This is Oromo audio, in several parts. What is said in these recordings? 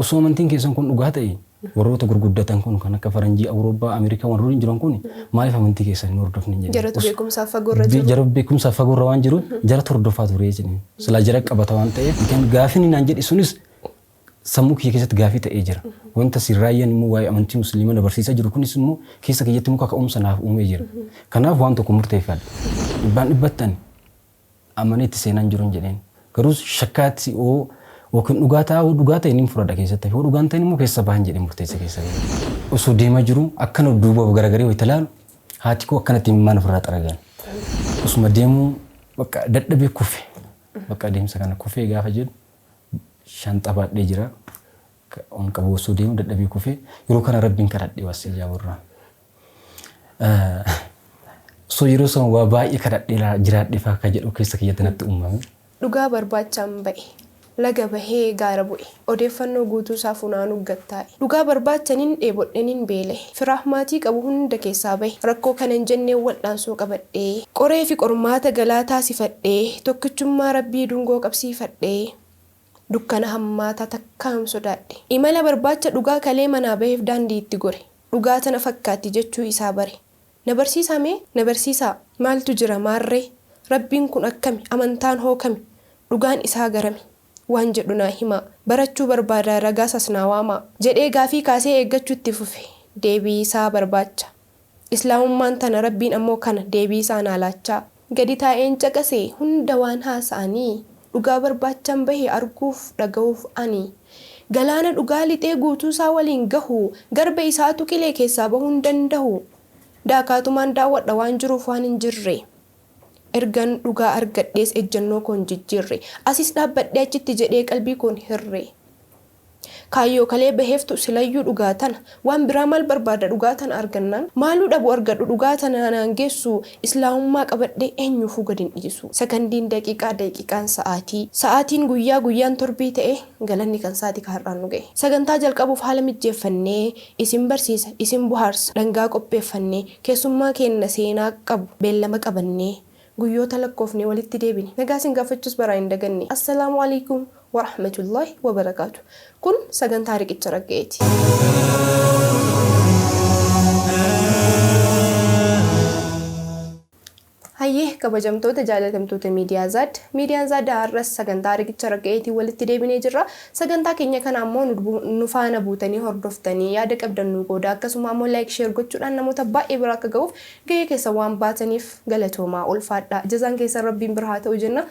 osoo amantiin keessan kun dhugaa ta'e warroota gurguddatan kun kan akka Faranjii, Awurooppaa, Ameerikaa warroonni jiran kun maaliif amantii keessan hin hordofne jedhee. Jaratu beekumsaaf fagoorra jiru. Jara beekumsaaf fagoorra waan jiru jara hordofaa ture jedhee. Silaa jara qabata waan ta'eef gaaffiin naan jedhi sunis sammuu kiyya keessatti gaaffii ta'ee jira. Wanta sirraayyaan immoo waa'ee amantii musliimaa dabarsiisaa jiru kunis immoo keessa kiyyatti muka ka'umsa naaf uumee jira. Kanaaf waan tokko murteeffadha. Dhibbaan dhibbattan amanee itti seenaan jiru jedheen. Garuu shakkaatti yookiin dhugaa ta'e ni fudhadha keessatti. Yoo dhugaan ta'e immoo keessa bahan jedhee murteessa keessa. Osoo deemaa jiru akkana duuba garagaree wayita ilaalu haati koo akkanatti himmaan ofirraa xaragan. Osuma deemuu bakka dadhabee kufe. Bakka deemsa kana kufee gaafa jedhu shanta baadhee jira. On qabu osoo deemu dadhabee kufee yeroo kana rabbiin kadhadhee waasee jaaburraa. So yeroo san waa baay'ee kadhadhee jiraadhee faa akka jedhu keessa kiyyatti natti uumame. Dhugaa barbaachaan ba'e. Laga bahee gaara bu'e. Odeeffannoo guutuu isaa funaanuu gattaa'e. Dhugaa barbaachaniin dheebodhaniin beele. Firaaf maatii qabu hunda keessaa bahe. Rakkoo kana hin jennee wal'aansoo qabadhee. Qoree fi qormaata galaa taasifadhee. Tokkichummaa rabbii dungoo qabsiifadhee. Dukkana hammaataa takkaan sodaadhe. Imala barbaacha dhugaa kalee manaa baheef daandii itti gore. Dhugaa tana fakkaatti jechuu isaa bare. Na barsiisaa mee? Na barsiisaa. Maaltu jira maarree? Rabbiin kun akkami? Amantaan hoo kami? Dhugaan isaa garami? Waan jedhu naa himaa. Barachuu barbaada ragaa sasnaa waamaa. Jedhee gaafii kaasee eeggachuu itti fufe. Deebii isaa barbaacha. Islaamummaan tana rabbiin ammoo kana deebii isaa naa laachaa. Gadi taa'een caqasee hunda waan haasa'anii. Dhugaa barbaachaan bahee arguuf dhaga'uuf ani. Galaana dhugaa lixee guutuu isaa waliin gahu. Garba isaatu qilee keessaa bahuu hin danda'u. Daakaatumaan daawwadha waan jiruuf waan hin jirre. Ergan dhugaa argadhees ejjannoo koon jijjiirre. Asis dhaabbadhee achitti jedhee qalbii koon hirre. Kaayyoo kalee baheeftu silayyuu dhugaa tana. Waan biraa maal barbaada dhugaa tana argannaan? Maaluu dhabu argadhu dhugaa tana naan geessu. Islaamummaa qabadhee eenyuufuu gadi hin dhiisu. Sagandiin daqiiqaan sa'aatii. Sa'aatiin guyyaan torbii ta'e galanni kan sa'aatii har'aan nu ga'e. Sagantaa jalqabuuf haala mijjeeffannee isin barsiisa isin bohaarsa dhangaa qopheeffannee keessummaa kenna seenaa qabu beellama qabannee. Guyyoota lakkoofnee walitti deebine. Nagaa sin gaafachuus baraa hin daganne. Assalaamu alaikum wa rahmatullahi wa barakaatu. Kun sagantaa riqicha raggeeti. Hayyee kabajamtoota jaalatamtoota miidiyaa Zaad. Miidiyaan Zaad har'as sagantaa riqicha raggeetii walitti deebinee jirra. Sagantaa keenya kana ammoo nu faana buutanii hordoftanii yaada qabdan nu qooda. Akkasuma ammoo like share gochuudhaan namoota baay'ee bira akka ga'uuf gahee keessa waan baataniif galatoomaa ulfaadha. Jazaan keessa rabbiin bira haa ta'u jenna.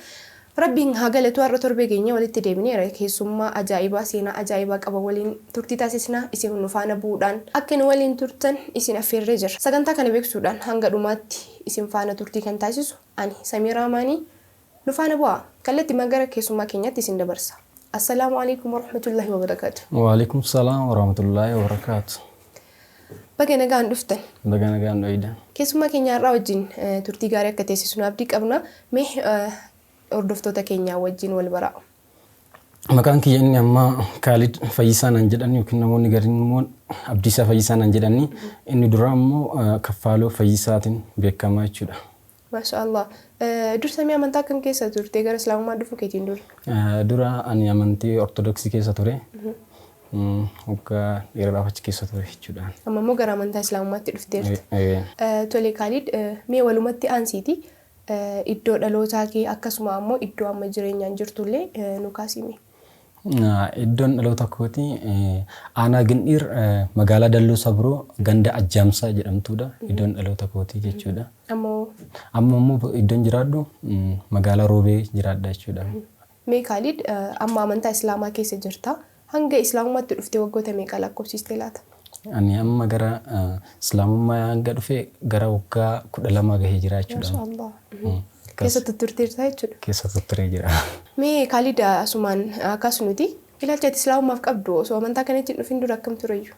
Rabbiin haa galatu har'a torbee keenya walitti deebineera. Keessummaa ajaa'ibaa seenaa ajaa'ibaa qaba waliin turtii taasisna isin nu faana bu'uudhaan akka nu waliin turtan isin affeerree jira. Sagantaa kana beeksuudhaan hanga dhumaatti isin faana turtii kan taasisu ani Samiraa Maanii nu faana bu'aa. Kallattii magara keessummaa keenyatti isin dabarsa. Assalaamu alaikum wa rahmatullahi wa barakaatu. Wa alaikum salaam wa rahmatullahi wa barakaatu. Baga nagaan dhuftan. Baga nagaan dhoyda. Keessummaa keenya har'aa wajjin turtii gaarii akka teessisnu abdii qabna. Mee hordoftoota keenyaa wajjin wal baraa. Maqaan kiyya inni amma Khalid Fayyisaa naan jedhan yookiin namoonni gariin immoo Abdiisaa Fayyisaa naan jedhani. Inni dura immoo Kaffaaloo Fayyisaatiin beekamaa jechuudha. Maashaallah. Dursamii amantaa kam keessa turte gara Islaamummaa dhufu keetiin dura? Dura ani amantii Ortodoksii keessa ture. Waggaa dheeraadhaaf achi keessa ture jechuudha. Amma immoo gara amantaa Islaamummaatti dhufteerti. Tole Khalid mee walumatti aansiiti. Iddoo dhalootaa kee akkasuma ammoo iddoo amma jireenyaan jirtullee nu kaasimi. Iddoon dhaloota kooti aanaa Gindiir magaalaa Dalloo Sabroo ganda Ajjaamsaa jedhamtuudha. Iddoon dhaloota kooti jechuudha. Ammoo iddoon jiraadhu magaalaa Roobee jiraadha jechuudha. Mee Khalid amma amantaa Islaamaa keessa jirta. Hanga Islaamummaatti dhuftee waggoota meeqa lakkoofsistee laata? Ani amma gara Islaamummaa hanga dhufe gara waggaa 12 gahee jira jechuudha. Maashaallah. Keessa turteerta jechuudha. Keessa turtee jira. Mee Khalid asumaan akkas nuti ilaalcha Islaamummaaf qabdu osoo amantaa kanatti dhufin dura akkam tureeyyu?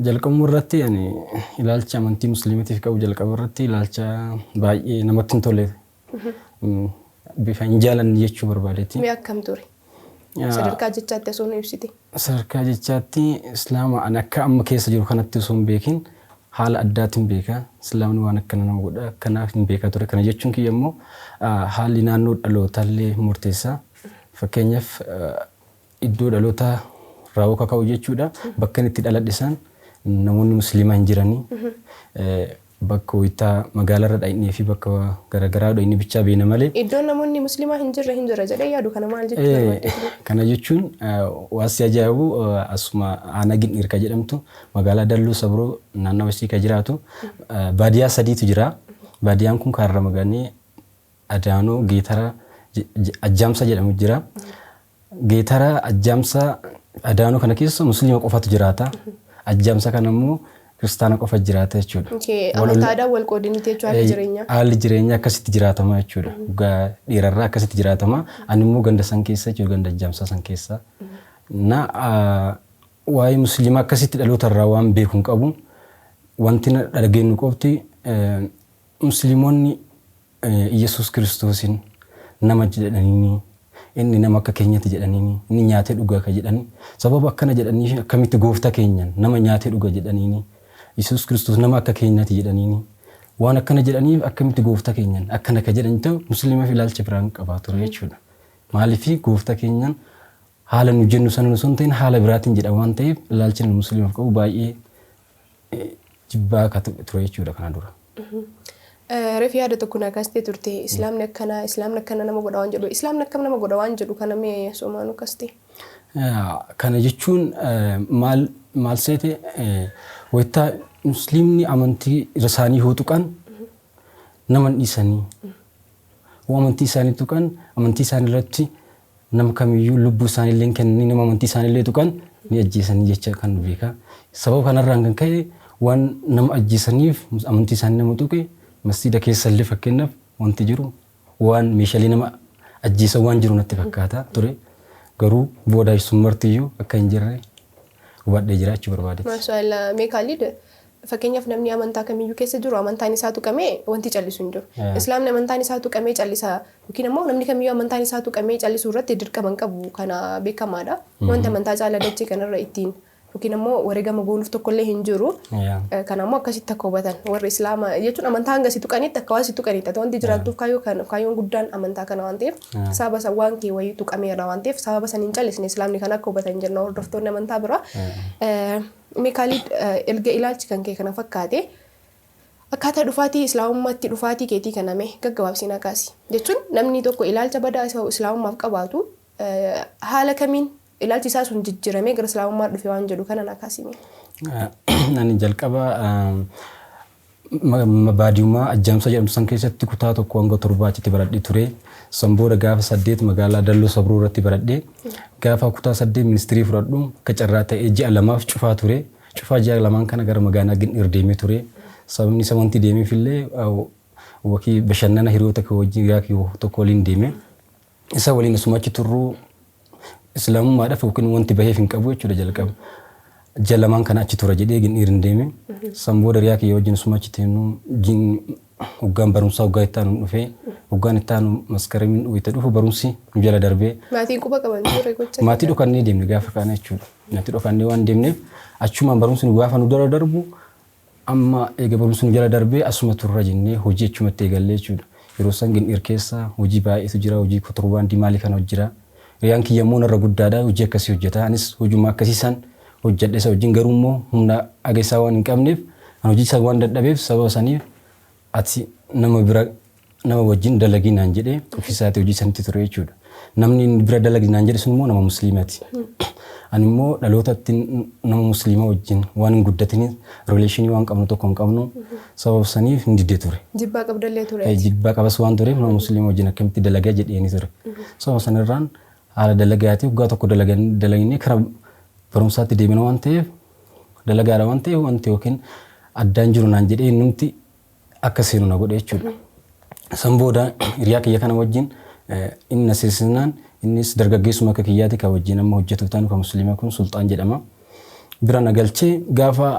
Jalqabuma irratti ani ilaalcha amantii musliimitiif qabu jalqaba irratti ilaalcha baay'ee namatti hin tolle. Bifa hin jaalanne jechuu barbaadetti. Mee akkam ture? Sadarkaa jechaatti osoo nu ibsite. Sadarkaa jechaatti Islaama ani akka amma keessa jiru kanatti osoo hin beekin haala addaatiin beeka. Islaamni waan akkana nama godha akkanaaf hin beekaa ture. Kana jechuun kiyya immoo haalli naannoo dhalootallee murteessaa. Fakkeenyaaf iddoo dhaloota raawwaa kaka'u jechuudha. Bakka itti dhaladhe san namoonni musliimaa hin jiranii. Bakka wayittaa magaalarra dha'innee fi bakka garaagaraa dha'innee bichaa beena malee. Iddoon namoonni musliimaa hin jira jedhee yaadu kana maal jechuudha? Kana jechuun waasi ajaa'ibu asuma aanaa Ginniir ka jedhamtu magaalaa Dalloo Sabroo naannawa isii ka jiraatu baadiyyaa sadiitu jira. Baadiyyaan kun kaarra magaalaa Adaanoo Geetara Ajjaamsa jedhamu jira. Geetara Ajjaamsa Adaanoo kana keessa musliima qofatu jiraata. Ajjaamsa kana immoo kiristaana qofa jiraata jechuudha. Amantaadhaan wal qoodinite jechuudha haalli jireenyaa. Haalli jireenyaa akkasitti jiraatama jechuudha. Dhugaa dhiirarraa akkasitti jiraatama. Ani immoo ganda san keessa jechuudha ganda Ajjaamsaa san keessa. Na waa'ee musliimaa akkasitti dhaloota irraa waan beeku hin qabu. Wanti dhageenyu qofti musliimonni Iyesuus Kiristoosin nama jedhanii inni nama akka keenyatti jedhanii inni nyaatee dhugaa ka jedhanii sababa akkana jedhanii akkamitti gooftaa keenyan nama nyaatee dhugaa jedhanii Iyesuus Kiristoos nama akka keenyatti jedhanii waan akkana jedhaniif akkamitti gooftaa keenyan akkana ka jedhanii ta'u musliima fi ilaalcha biraan qabaa ture jechuudha. Maaliif gooftaa keenyan haala nu jennu sana osoo hin ta'in haala biraatiin jedha waan ta'eef ilaalchi musliimaaf qabu baay'ee jibbaa ka ture jechuudha kana dura. Reefi yaada tokko naakaastee turte islaamni akkana nama godha waan jedhu islaamni akkam nama godha waan jedhu kana mee soomaanu kaastee. Kana jechuun maal seete wayittaa musliimni amantii isaanii hoo tuqan nama dhiisanii amantii isaanii tuqan amantii isaanii irratti nama kamiyyuu lubbuu isaanii illee kennanii nama amantii isaanii illee tuqan ni ajjeesanii jecha kan beeka. Sababa kanarraan kan ka'e waan nama ajjeesaniif amantii isaanii nama tuqe masjiida keessa illee fakkeenyaaf wanti jiru waan meeshaalee nama ajjeesan waan jiru natti fakkaata ture. Garuu booda summartiyyuu akka hin jirre hubadhee jiraachuu barbaade. Maashaallah meeqaalid fakkeenyaaf namni amantaa kamiyyuu keessa jiru amantaan isaa tuqamee wanti callisu hin jiru. Islaamni amantaan isaa tuqamee callisa yookiin immoo namni kamiyyuu amantaan isaa tuqamee callisuu irratti dirqama qabu kana beekamaadha. Wanti amantaa caala dachee kanarra ittiin yookiin immoo wareegama gooluuf tokkollee hin jiru. Kana immoo akkasitti akka hubatan warri islaamaa jechuun amantaa hanga si tuqanitti akka waan si tuqanitti wanti jiraatuuf kaayyoon guddaan amantaa kana waan ta'eef sababa san waan kee wayii tuqameera waan ta'eef sababa san hin callisne islaamni kana akka hubatan jenna hordoftoonni amantaa biraa. Meeqaalid erga ilaalchi kan kee kana fakkaate akkaataa dhufaatii islaamummaatti dhufaatii keetii kaname gaggabaabsinaa kaasi jechuun namni tokko ilaalcha badaa islaamummaaf qabaatu haala kamiin ilaalchi isaa sun jijjiiramee gara islaamummaa dhufe waan jedhu kana nakaasime. Ani jalqaba baadiyummaa Ajjaamsa jedhamtu san keessatti kutaa tokko hanga torbaachitti baradhee ture. San booda gaafa 8 magaalaa Dalloo Sabroo irratti baradhee gaafa kutaa 8 ministirii fudhadhu akka carraa ta'ee ji'a lamaaf cufaa ture. Cufaa ji'a lamaan kana gara magaalaa Ginniir deemee ture. Sababni isa wanti deemeef illee wakii bashannana hiriyoota koo wajjin gaakii tokko waliin deeme. Isa waliin asuma achi turruu islaamummaadhaaf yookiin wanti baheef hin qabu jechuudha jalqaba. Ji'a lamaan kana achi tura jedhee Ginniir hin deeme. San booda riyaa kiyya wajjin asuma achi teennu hoggaan barumsaa hoggaa itti aanu dhufee hoggaan itti aanu maskaramiin wayita dhufu barumsi nu jala darbee. Maatiin quba qaban ture gocha. Maatii dhokannee deemne gaafa kana jechuudha. Maatii dhokannee waan deemneef achumaan barumsi nu gaafa nu jala darbu amma eega barumsi nu jala darbee asuma turra jennee hojii achumatti eegallee jechuudha. Yeroo san Ginniir keessa hojii baay'eetu jira hojii kontirobaandii maalii kana hojjira. Riyaan kiyya immoo narra guddaadha hojii akkasii hojjeta. Anis hojuma akkasiisan hojjedhe isa wajjin garuu immoo humna ageessaa waan hin qabneef hojii isaa waan dadhabeef sababa saniif ati nama wajjin dalagii naan jedhee ofiisaati hojii sanitti ture jechuudha. Namni bira dalagii naan jedhe sun immoo nama musliimaati. Ani immoo dhalootatti nama musliima wajjin waan hin guddatiniif rileeshinii waan qabnu tokko hin qabnu sababa saniif hin diddee ture. Jibbaa qabdallee ture. Jibbaa qabas waan tureef nama musliima wajjin akkamitti dalagaa jedheeni ture. Sababa sanarraan haala dalagaati waggaa tokko dalaginee karaa barumsaatti deemina waan ta'eef dalagaadha waan ta'eef wanti yookiin addaan jiru naan jedhee numti akka seenu na godhe jechuudha. San booda hiriyaa kiyya kana wajjin inni na seensisnaan innis dargaggeessuma akka kiyyaati ka wajjin amma hojjetu taanu ka musliima kun sultaan jedhama. Bira na galchee gaafa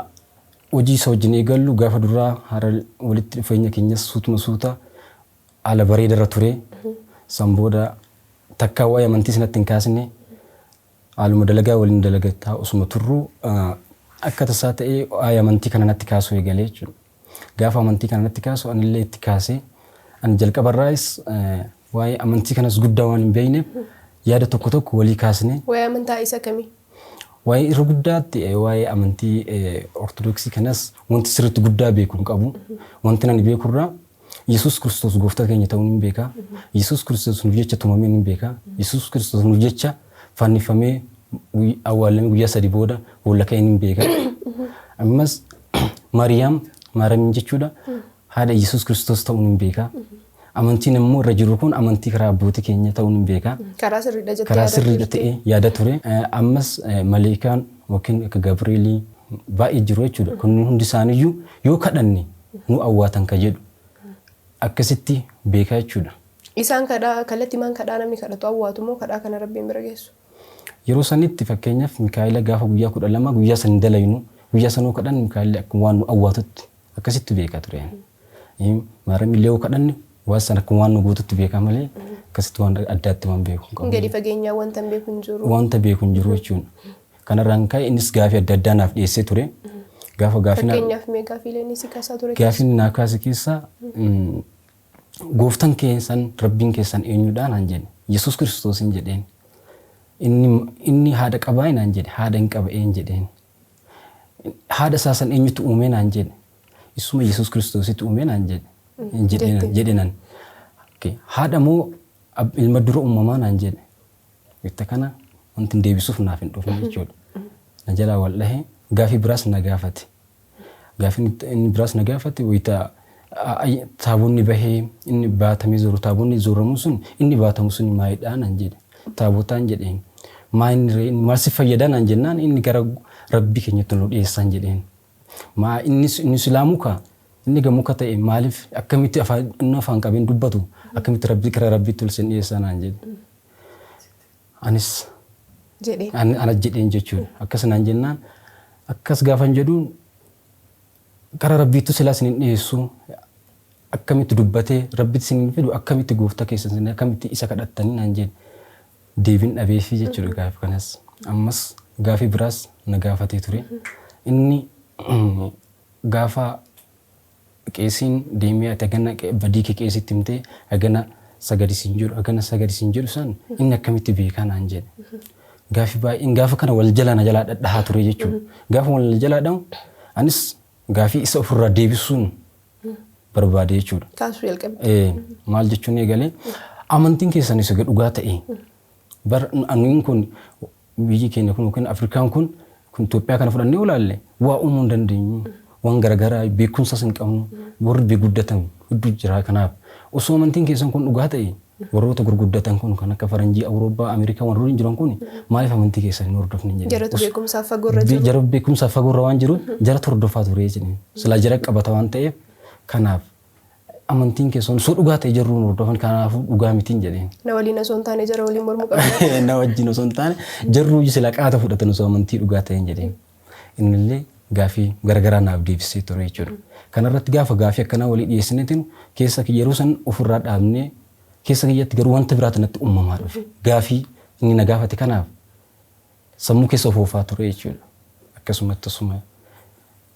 hojii isa wajjin eegallu gaafa duraa haala walitti dhufeenya keenyas suutuma suuta haala bareedarra ture. San booda takka waa'ee amantii sanatti hin kaasne haaluma dalagaa waliin dalagataa osuma turru akka tasaa ta'ee waa'ee amantii kana natti kaasuu eegalee jechuudha. Gaafa amantii kana natti kaasu anillee itti kaasee ani jalqabarraayis waa'ee amantii kanas guddaa waan hin beekneef yaada tokko tokko walii kaasnee Waa'ee amantaa isa kamii? waa'ee irra guddaatti waa'ee amantii ortodoksii kanas wanti sirriitti guddaa beeku hin qabu. Wanti ani beekurraa Yesuus Kiristoos gooftaa keenya ta'uu ni beeka. Yesuus Kiristoos nuuf jecha tumamee ni beeka. Yesuus Kiristoos nuuf jecha fannifamee awwaalamee guyyaa 3 booda boolla ka'ee ni beeka. Ammas Maariyaam jechuudha haadha Yesuus Kiristoos ta'uu ni beeka. Amantiin immoo irra jiru kun amantii karaa abbootii keenya ta'uu ni beeka. Karaa sirriidha jettee Karaa sirriidha ta'ee yaada ture. Ammas maleekaan yookiin akka Gabrielii baay'ee jiru jechuudha. Kun hundi isaaniiyyuu yoo kadhanne nu awwaatan ka jedhu akkasitti beekaa jechuudha. Isaan kadhaa kallattii maan kadhaa namni kadhatu awwaatu moo kadhaa kana Rabbiin bira geessu? Yeroo sanitti fakkeenyaaf Mikaa'ela gaafa guyyaa 12 guyyaa san dalaynu guyyaa sanoo kadhan Mikaa'ela akkuma waan nu awwaatutti akkasitti beekaa ture. Maariyaam illee yoo kadhanne waan san akkuma waan nu guututti beekaa malee akkasitti waan addaatti waan beeku hin qabu. Gadi fageenyaa wanta beeku hin jiru. Wanta beeku hin jiru jechuudha. Kanarraan ka'e innis gaafii adda addaa naaf dhiyeessee ture. Gaafa gaafii fakkeenyaaf mee gaafiilee inni si kaasaa ture? Gaafii naa kaase keessaa gooftaan keessan rabbiin keessan eenyudhaan han jedhe Yesuus Kiristoos hin jedheen. Inni haadha qabaa hin jedhe haadha hin qaba een jedheen. Haadha isaa san eenyutu uumeen han jedhe isuma Yesuus Kiristoositti uumeen han jedhe jedhenan. Haadha moo ilma dura uumamaan han jedhe. Itti kana wanti deebisuuf naaf hin dhufne jechuudha. Na jalaa wal dhahee gaafii biraas na gaafate. Gaafii inni biraas na gaafate wayita taabonni bahee inni baatamee zoru taabonni zoramu sun inni baatamu sun maayidhaan han jedhe. Taabotaan jedheen. Maal si fayyadaan han jennaan inni gara rabbii keenyatti nu dhiyeessan jedheen. Inni islaamuu kaa inni gamuka ta'e maaliif akkamitti afaan qabeen dubbatu akkamitti rabbii kara rabbiitti ol sin dhiyeessan han jedhe. Anis jedheen jechuudha. Akkasnaan jennaan akkas gaafan jedhuun kara rabbiitti silaa sin dhiyeessu akkamitti dubbatee rabbitti sin fidu akkamitti gooftaa keessan sin akkamitti isa kadhattanii han jedhe. Deebiin dhabeefii jechuudha gaafa kanas. Ammas gaafii biraas na gaafatee ture. Inni gaafa qeesiin deemee ati hagana badii kee qeesitti himtee hagana sagadisiin jedhu san inni akkamitti beekaa naan jedhe. Gaafii baay'een gaafa kana wal jalaa na jalaa dhadhahaa ture jechuudha. Gaafa wal jalaa dhahu anis gaafii isa ofirraa deebisuun barbaade jechuudha. Kaasuu jalqabe. Maal jechuun eegalee amantiin keessanis egaa dhugaa ta'e. Anuun kun biyyi keenya kun yookiin Afrikaan kun Itoophiyaa kana fudhannee olaalle waa uumuu hin dandeenyu. Waan garaagaraa beekumsas hin qabnu warri beeguddatan hedduu jira. Kanaaf osoo amantiin keessan kun dhugaa ta'e warroota gurguddatan kun kan akka Faranjii, Awurooppaa, Ameerikaa warroonni jiran kun maaliif amantii keessan hin hordofne jedhee. Jaratu beekumsaaf fagoorra jiru. Jara beekumsaaf fagoorra waan jiruuf jara hordofaa ture jedhee. Silaa jara qabata waan ta'eef kanaaf amantiin keessan osoo dhugaa ta'e jarru hordofan kanaaf dhugaa mitiin jedheen. Na waliin osoo hin taane jara waliin mormuu qabna. Na wajjin osoo hin taane jarru silaa qaata fudhatan osoo amantii dhugaa ta'een jedheen. Innillee gaafii garagaraa naaf deebisee ture jechuudha. Kanarratti gaafa gaafii akkanaa walii dhiyeessineetiin keessa yeroo san ofirraa dhaabnee keessa kiyyatti garuu wanta biraatti natti uumamaa dhufe. Gaafii inni na gaafate kanaaf sammuu keessa ofoofaa ture jechuudha. Akkasumatti asuma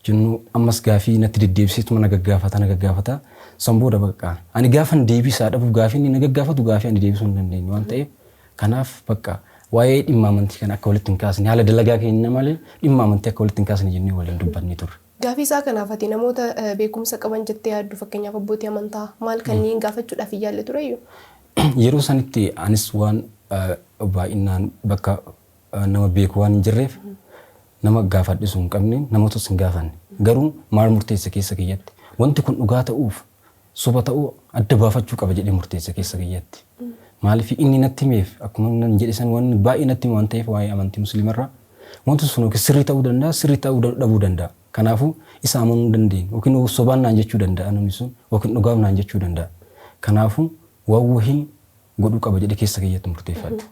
jennu ammas gaafii natti deddeebisiituma na gaggaafata. San booda bakka ani gaafan deebisaa dhabuuf gaafii inni na gaggaafatu gaafii ani deebisuu hin dandeenye waan ta'eef kanaaf bakka waa'ee dhimma amantii kana akka walitti hin kaasne haala dalagaa keenya malee dhimma amantii akka walitti hin kaasne jennee waliin dubbannee turre. Gaafii isaa kanaaf ati namoota beekumsa qaban jettee yaaddu fakkeenyaaf abbootii amantaa maal kanneen gaafachuudhaaf yaalle tureyyuu? Yeroo sanitti anis waan baay'inaan bakka nama beeku waan hin jirreef nama gaafadhisu hin qabne namootas hin gaafanne. Garuu maal murteessa keessa kiyyatti wanti kun dhugaa ta'uuf soba ta'uu adda baafachuu qaba jedhee murteessa keessa kiyyatti. Maaliif inni natti himeef akkuma nan jedhe san waan baay'ee natti waan ta'eef waa'ee amantii musliimarraa wanti sun sirrii ta'uu danda'a sirrii ta'uu dhabuu danda'a. Kanaafuu isa amanuu hin dandeenye yookiin sobaan naan jechuu danda'a namni sun yookiin dhugaaf naan jechuu danda'a. Kanaafuu waan wahii godhuu qaba jedhee keessa kiyyatti murteeffadhe.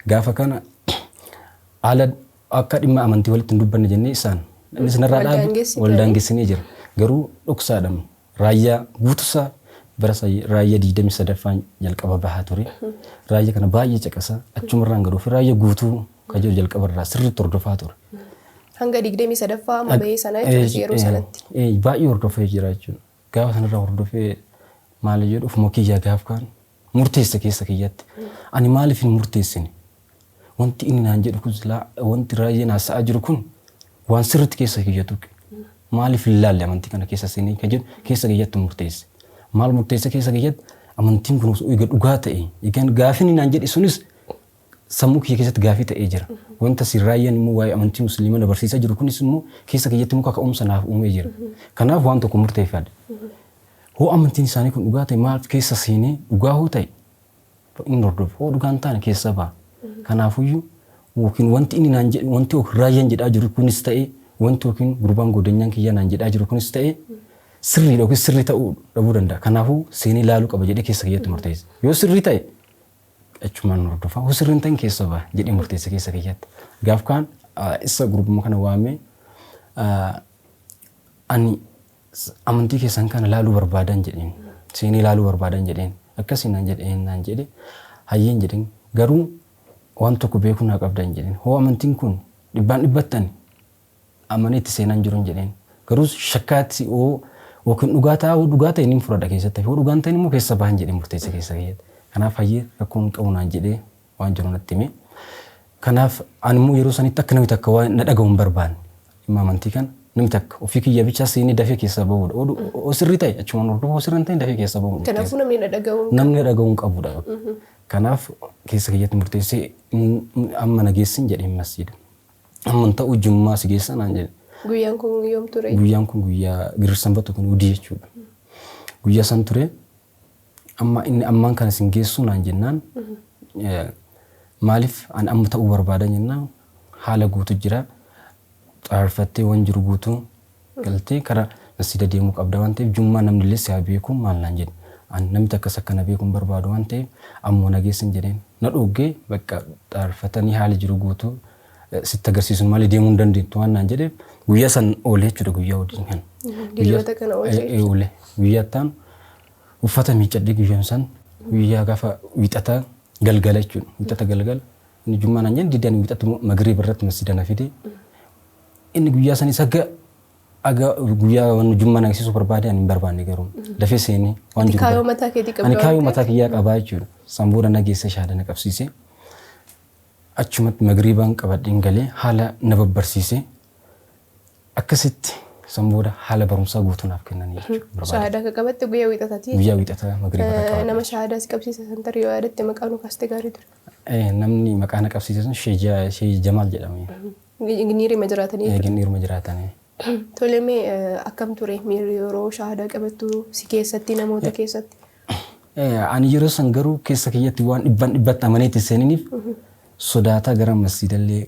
Gaafa kana haala akka dhimma amantii walitti hin dubbanne jennee isaan innis narraa dhaabe wal daangessinee jira. Garuu dhoksaadhaan raayyaa guutusaa bara raayyaa 23ffaan jalqaba bahaa ture. Raayyaa kana baay'ee caqasa achumarraan garuuf raayyaa guutuu kajiru jalqabarraa sirriitti hordofaa ture. Hanga 23ffaa amma bahee sana yeroo sanatti. Baay'ee hordofee jira jechuudha. Gaafa sanarraa hordofee maal jedhu ofuma kiyyaa gaaf kaan murteessa keessa kiyyatti. Ani maaliif hin murteessine wanti inni naan jedhu kun wanti raayyeen haasa'aa jiru kun waan sirriitti keessa kiyyatu. Maaliif ilaalle amantii kana keessa seenee kan jedhu keessa kiyyatti murteesse. Maal murteesse keessa kiyyatti amantiin kun egaa dhugaa ta'e egaan gaafii inni naan jedhe sunis sammuu kiyya keessatti gaafii ta'ee jira. Wanta sirraayyeen immoo waa'ee amantii musliimaa dabarsiisaa jiru kunis immoo keessa kiyyatti muka ka'umsa naaf uumee jira. Kanaaf waan tokko murteeffadhe. Hoo amantiin isaanii kun dhugaa ta'e maal keessa seenee dhugaa hoo ta'e inni hordofu hoo dhugaan taane keessa ba'a. Kanaafuyyuu yookiin wanti inni naan jedhu wanti raayyaan jedhaa jiru kunis ta'e wanti yookiin gurbaan godanyaan kiyya naan jedhaa jiru kunis ta'e sirrii yookiin sirrii ta'uu dhabuu danda'a. Kanaafuu seenee ilaaluu qaba jedhee keessa kiyyatti murteesse. Yoo sirrii ta'e achumaan hordofaa hoo sirrii hin ta'in keessa ba'a jedhee murteesse keessa kiyyatti. Gaaf kaan isa gurbuma kana waamee ani amantii keessan kana ilaaluu barbaadan jedheen seenee ilaaluu barbaadan jedheen akkasii naan jedhe hayyeen jedheen garuu waan tokko beekuu naa qabdan jedheen hoo amantiin kun dhibbaan dhibbattan amanee itti seenaan jiru jedheen garuu shakkaatti yookiin dhugaa ta'e niin fudhadha keessatti hoo dhugaan ta'e immoo keessa bahan jedhee murteesse keessa kiyyatti. Kanaaf hayyee rakkoo hin qabu naan jedhee waan jiru natti hime. Kanaaf ani immoo yeroo sanitti akka namni takka waan na dhaga'u hin barbaanne dhimma amantii kana namni takka ofii kiyya bichaa seenee dafee keessa bahudha. Oo sirrii ta'e achumaan hordofuu oo sirrii hin ta'in dafee keessa bahudha. Kanaafuu namni na dhaga'uu hin qabudha. Kanaaf keessa kiyyatti murteessee amma na geessin jedheen masjiida. Amma ta'u jummaa si geessa naan jedhe. Guyyaan kun yoom ture? Guyyaan kun guyyaa girsanbatu kun udii jechuudha. Guyyaa san ture amma inni ammaan kana sin geessu naan jennaan maaliif an amma ta'uu barbaadan jennaan haala guutu jira. Xaarfattee waan jiru guutuu galtee karaa masjiida deemuu qabda waan ta'eef jummaa namni illee si haa beeku maal naan jedhe. Namni takkas akkana beekuun barbaadu waan ta'eef ammoo na geessin jedheen na dhoggee bakka xaarfatanii haala jiru guutuu sitti agarsiisuun maali deemuu hin dandeettu waan naan jedheef guyyaa san oolee jechuudha guyyaa waliin kan. Dilboota kana oolee. Guyyaa ta'an uffata miiccadhee guyyaan san guyyaa gaafa wixata galgala jechuudha. Wixata galgala inni jummaa naan jedhe diddaan wixata magriib irratti masjiida na fide. Inni guyyaa sanis aga guyyaa waan jummaa naqsiisuu barbaade ani hin barbaanne garuu dafee seenee waan jiru. Kaayoo mataa keetii qabda. Ani kaayoo mataa kiyyaa qabaa jechuudha. San booda na geesse shahaada na qabsiise. Achumatti magriibaan qabadheen galee haala na babbarsiise. Akkasitti san booda haala barumsaa guutuu naaf kennanii jechuudha. Shahaada akka qabatte guyyaa wixataati. Guyyaa wixataa magriibaa qabadhe. Nama shahaadaa si qabsiise san tarii yoo yaadatte maqaan kaaste gaarii ture. Namni maqaa na qabsiise sun Shee Jamaal jedhame. Giniirima jiraatanii. Giniirima jiraatanii. Tolemee akkam ture miirri yeroo shahaadaa qabattu si keessatti namoota keessatti? Ani yeroo san garuu keessa kiyyatti waan dhibbatti amaneetti seeniniif sodaataa gara masjiidallee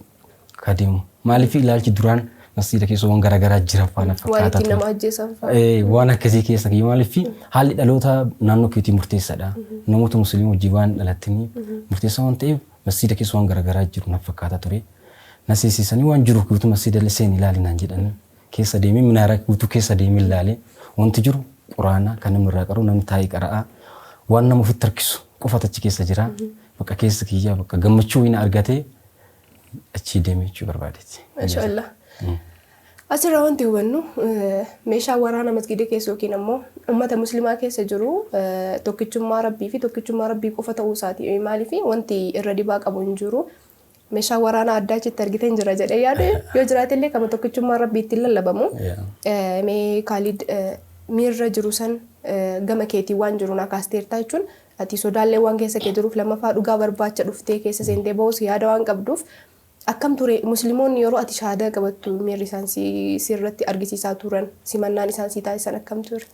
kadeemu. Maaliif ilaalchi duraan masjiida keessa waan garaagaraa jira faana fakkaata. Waan ittiin nama ajjeesan fa'a. Waan akkasii keessa kiyya maaliif haalli dhaloota naannoo keetii murteessaadha. Namoota musliima wajjin waan dhalattanii murteessaa waan ta'eef masjiida keessa waan garaagaraa jiru naaf fakkaata ture. Na seesisanii waan jiru guutuu masjiidallee seen ilaali naan jedhanii. Keessa deemee minaara guutuu keessa deemee ilaalee wanti jiru quraana kan namni irraa qaru namni taa'ee qara'aa waan nama ofitti harkisu qofatu achi keessa jira. Bakka keessa kiyyaa bakka gammachuu wayii argatee achi deemee jechuu barbaadetti. Maashaallah. Asirraa wanti hubannu meeshaa waraana masgiida keessa yookiin ammoo uummata musliimaa keessa jiru tokkichummaa rabbii fi tokkichummaa rabbii qofa ta'uu isaati. Maaliif wanti irra dibaa qabu hin jiru. Meeshaa waraanaa addaa achitti argiteen jira jedhee yaade yoo jiraate illee kama tokkichummaa rabbii ittiin lallabamu. Mee Kaalid miirra jiru san gama keetii waan jiru na kaasteertaa jechuun ati sodaallee waan keessa kee jiruuf lammaffaa dhugaa barbaacha dhuftee keessa seentee bahus yaada waan qabduuf akkam ture musliimoonni yeroo ati shahaadaa qabattu miirri isaan sirratti argisiisaa turan simannaan isaan sii taasisan akkam ture?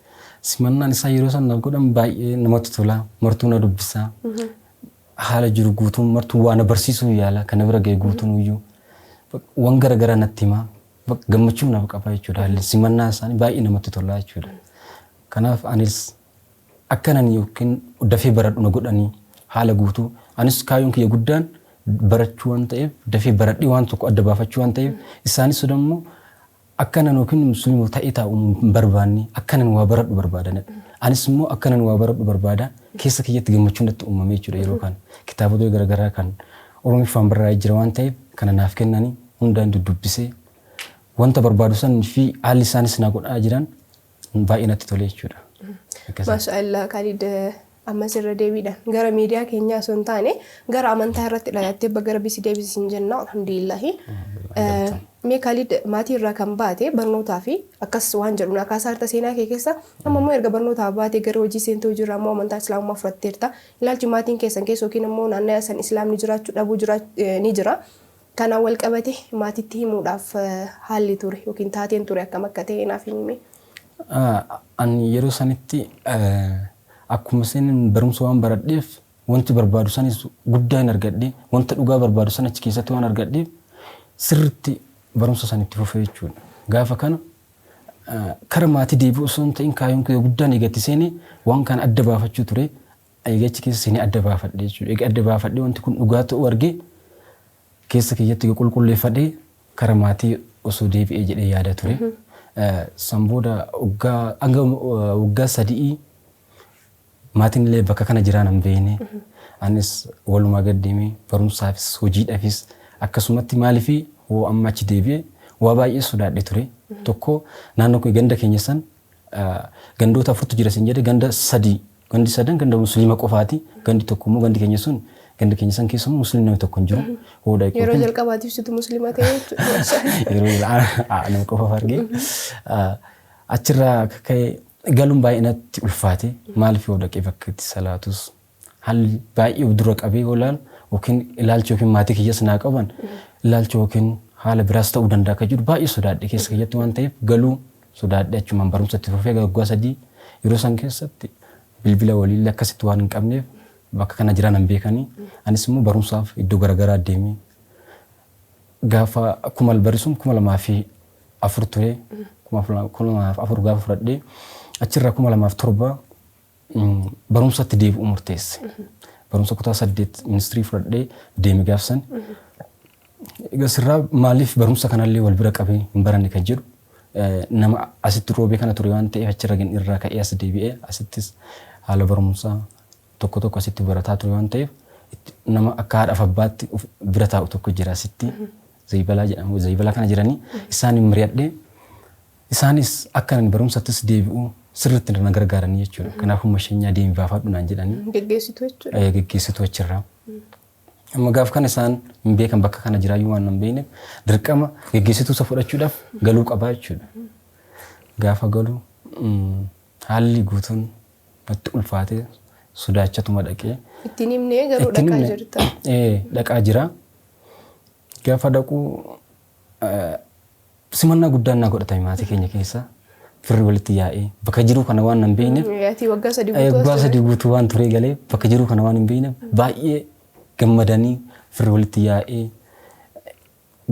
Simannaan isaa yeroo san godhan baay'ee namatti tola martuu na dubbisaa. Haala jiru guutuun martuu waan barsiisuu yaala kana bira ga'e guutuun iyyuu waan garaagaraa natti himaa gammachuun naaf qaba jechuudha. Haalli simannaa isaanii baay'ee namatti tola jechuudha. Kanaaf anis akkanan yookiin dafee baradhu na godhanii haala guutuu anis kaayyoon kiyya guddaan barachuu waan ta'eef dafee baradhee waan tokko adda baafachuu waan ta'eef isaanis immoo akkanan yookiin musliima ta'ee taa'uu hin barbaanne akkanan waa baradhu barbaadanidha. Anis immoo akkanan waa baradhu barbaada keessa kiyyatti gammachuun natti uumamee jechuudha yeroo kana kitaabota garaagaraa kan Oromiffaan barraa'ee jira waan ta'eef kana naaf kennanii hundaan dubbisee wanta barbaadu san fi haalli isaanis na godhaa jiran baay'ee natti tole jechuudha. Maashaallah Kaalid ammas irra deebiidhaan gara miidiyaa keenyaa osoo hin taane gara amantaa irratti dhalattee gara bisi deebisiin jenna alhamdulillahi. Mee Khalid maatii irraa kan baate barnootaa fi akkas waan jedhuun akkaasaa harta seenaa kee keessa amma immoo erga barnootaa baate gara hojii seentee jirra ammoo amantaa islaamummaa fudhatteerta. Ilaalchi maatiin keessan keessa yookiin immoo naannoo san islaamni jiraachuu dhabuu ni jira. Kanaan wal qabate maatiitti himuudhaaf haalli ture yookiin taateen ture akkam akka ta'e naaf himi. Ani yeroo sanitti akkuma seenin barumsa waan baradheef wanti barbaadu sanis guddaa hin argadhe wanta dhugaa barbaadu san achi keessatti waan argadheef sirriitti barumsa sanitti fufee jechuudha. Gaafa kana kara maatii deebi'u osoo hin ta'in kaayyoon kee guddaan eegatti seenee waan kana adda baafachuu ture. Eegachi keessa seenee adda baafadhe jechuudha. Eega adda baafadhe wanti kun dhugaa ta'uu argee keessa kiyyatti qulqulleeffadhee kara maatii osoo deebi'ee jedhee yaada ture. San booda waggaa 3 maatiin illee bakka kana jiraan hin beekne. Anis walumaa gad deemee barumsaafis hojiidhaafis akkasumatti maaliifii hoo amma achi deebi'ee waa baay'ee sodaadhe ture. Tokko naannoo ganda keenya san gandoota 4 jira sin jedhe ganda 3 gandi 3 ganda musliima qofaati. Gandi tokko immoo gandi keenya sun ganda keenya san keessa musliimni namni tokko hin jiru. Yeroo jalqabaatiif situ musliima ta'e jechuudha. Yeroo nama qofaaf argee achirraa ka'ee galuun baay'ee natti ulfaate maaliif yoo dhaqee bakka itti salaatus haalli baay'ee dura qabee yoo ilaalu yookiin ilaalcha yookiin maatii kiyyas naa qaban ilaalcha yookiin haala biraas ta'uu danda'a akka jiru baay'ee sodaadhe keessa kiyyatti waan ta'eef galuu sodaadhe achumaan barumsatti fufee waggaa 3 yeroo san keessatti bilbila waliillee akkasitti waan hin qabneef bakka kana jiran hin beekanii anis immoo barumsaaf iddoo garaagaraa deemee gaafa akkuma barisuun 2004 ture 2004 gaafa fudhadhee achirraa 2007 barumsatti deebi'uu murteesse. Barumsa kutaa 8 ministirii fudhadhee deeme gaafsan. Egaa sirraa maaliif barumsa kanallee wal bira qabee hin baranne kan jedhu nama asitti roobee kana ture waan ta'eef achirra irraa ka'ee as deebi'ee asittis haala barumsaa tokko tokko asitti barataa ture waan ta'eef nama akka haadhaaf abbaatti bira taa'u tokko jira asitti Zaybalaa jedhamu. Zaybalaa kana jiranii isaan mari'adhee isaanis akka ani barumsattis deebi'u sirriitti na gargaaranii jechuudha. Kanaafuu masheenyaa deemee baafadhu naan jedhanii. Geggeessituu jechuudha. Geggeessituu achirraa. Amma gaafa kana isaan hin beekan bakka kana jiraayyuu waan hin beekneef dirqama geggeessituu isa fudhachuudhaaf galuu qabaa jechuudha. Gaafa galuu haalli guutuun natti ulfaatee sodaachatuma dhaqee. Ittiin himnee garuu dhaqaa jirta. Dhaqaa jira. Gaafa dhaquu simannaa guddaan naa godhatame maatii keenya keessa. Firri walitti yaa'ee bakka jiru kana waan hin beekneef. Waggaa 3 guutuu waan ture galee bakka jiru kana waan hin beekneef baay'ee gammadanii firri walitti yaa'ee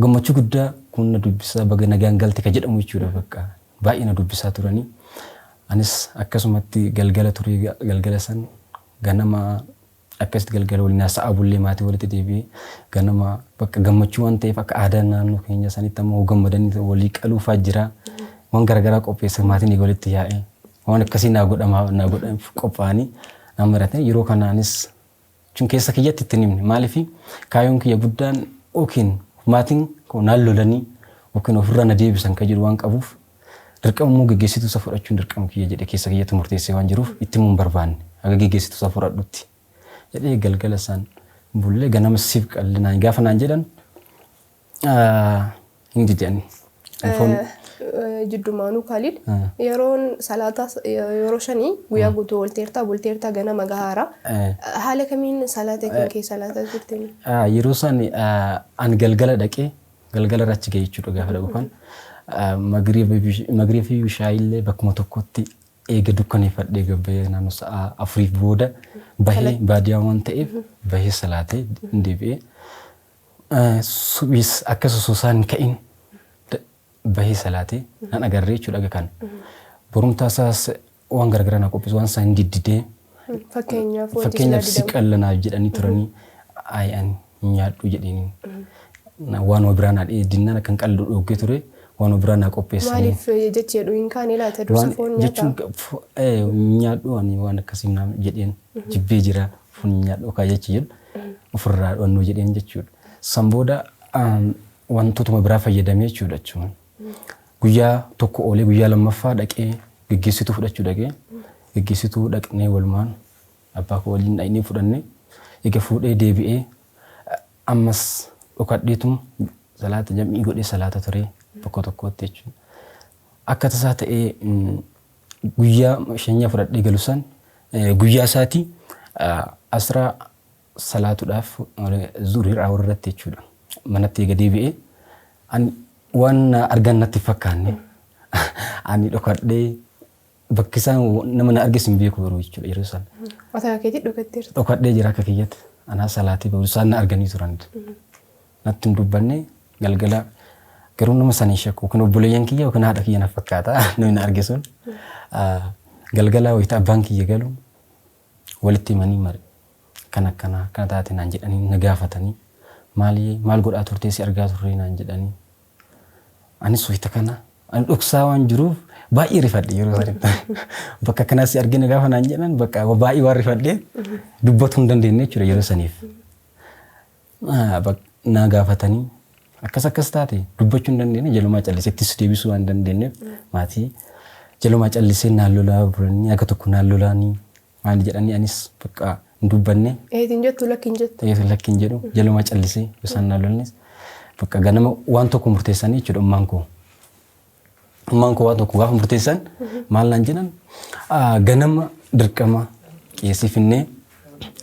gammachuu guddaa kun na dubbisaa baga nagaan galte ka jedhamu jechuudha bakka baay'ee na dubbisaa turanii. Anis akkasumatti galgala ture galgala san ganama akkasitti galgala waliin haasa'aa bullee maatii walitti deebi'ee ganama bakka gammachuu waan ta'eef akka aadaa naannoo keenya sanitti ammoo gammadanii walii qaluufaa jira. Waan garaagaraa qopheessa maatiin walitti yaa'ee waan akkasii naa godhan qophaa'anii nama maratan yeroo kanaanis chun keessa kiyyatti ittiin himne maaliif kaayyoon kiyya guddaan yookiin maatiin naan lolanii yookiin ofirraa na deebisan kan jiru waan qabuuf dirqama immoo geggeessituu isa fudhachuun dirqama kiyya jedhee keessa kiyyatti murteessee waan jiruuf itti immoo hin barbaanne akka geggeessituu isa fudhadhutti jedhee galgala isaan bullee ganama siif qallinaan gaafa naan jedhan hin didanii. Jiddumaanuu Khalid yeroon salaataa yeroo 5 guyyaa guutuu bulteertaa ganama gahaara haala kamiin salaata kee salaataa jirteen? Yeroo san an galgala dhaqee galgala rachi ga'e jechuudha gaafa dhaqu kan magriibii bishaayillee bakkuma tokkotti eega dukkaneeffadhee gabbee naannoo sa'a 4 booda bahee baadiyyaa waan ta'eef bahee salaatee deebi'ee subis akka sosoosaan ka'in bahee salaatee nan agarree jechuudha kan borumtaasaas waan garagaraa na qopheessu waan isaan diddidee fakkeenyaaf si qallanaaf jedhanii turanii aayaan nyaadhu jedhanii waan biraa na dinnaan kan qallu dhoggee ture waan biraa na qopheessanii. Maaliif jechi jedhu hin kaane laata dursa foon nyaata? Jechuun nyaadhu waan akkasii naam jedheen jibbee jira foon nyaadhu kaa jechi jedhu ofirraa dhonnoo jedheen jechuudha. San booda wantootuma biraa fayyadamee jechuudha jechuun. Guyyaa tokko oolee guyyaa lammaffaa dhaqee geggeessituu fudhachuu dhaqee geggeessituu dhaqnee walumaan abbaa koo waliin dhaqnee fudhannee egaa fuudhee deebi'ee ammas dhokadheetum salaata jam'ii godhee salaata ture tokko tokkotti jechuudha. Akka tasaa ta'ee guyyaa shanya fudhadhee galu san guyyaa isaatii asraa salaatuudhaaf zuurii raawwarratti jechuudha. Manatti eega deebi'ee waan argan natti fakkaanne ani dhokadhee bakki isaan nama na argis hin beeku yeroo jechuudha yeroo san. Mataa keetii dhokatteerta. Dhokadhee jira akka kiyyatti anaa salaatii ba'u isaan na arganii turan. Natti hin dubbanne galgala garuu nama sanii shakku kun obboleeyyan kiyya yookaan haadha kiyya na fakkaata namni na arge sun. Galgala wayita abbaan kiyya galu walitti himanii mare kana taate naan jedhanii na gaafatanii maal godhaa turtee si argaa turre naan jedhanii. Anis wayita kana ani dhoksaa waan jiruuf baay'ee rifadhe yeroo sanatti. Bakka kanas si argina gaafa naan jedhan bakka baay'ee waan rifadhe dubbatu hin dandeenye jechuudha yeroo saniif. Na gaafatanii akkas taate dubbachuu hin dandeenye jalumaa calliseettis deebisuu waan dandeenyeef maatii jalumaa callisee naan lolaa buranii akka tokko naan lolaanii maal jedhanii anis bakka hin dubbanne. Eetiin jettu lakkiin jettu. Lakkiin jedhu jalumaa callisee isaan naan lolnes bakka ganama waan tokko murteessanii jechuudha ummaan koo. Ummaan koo waan tokko gaafa murteessan maal naan jedhan ganama dirqama qeesii finnee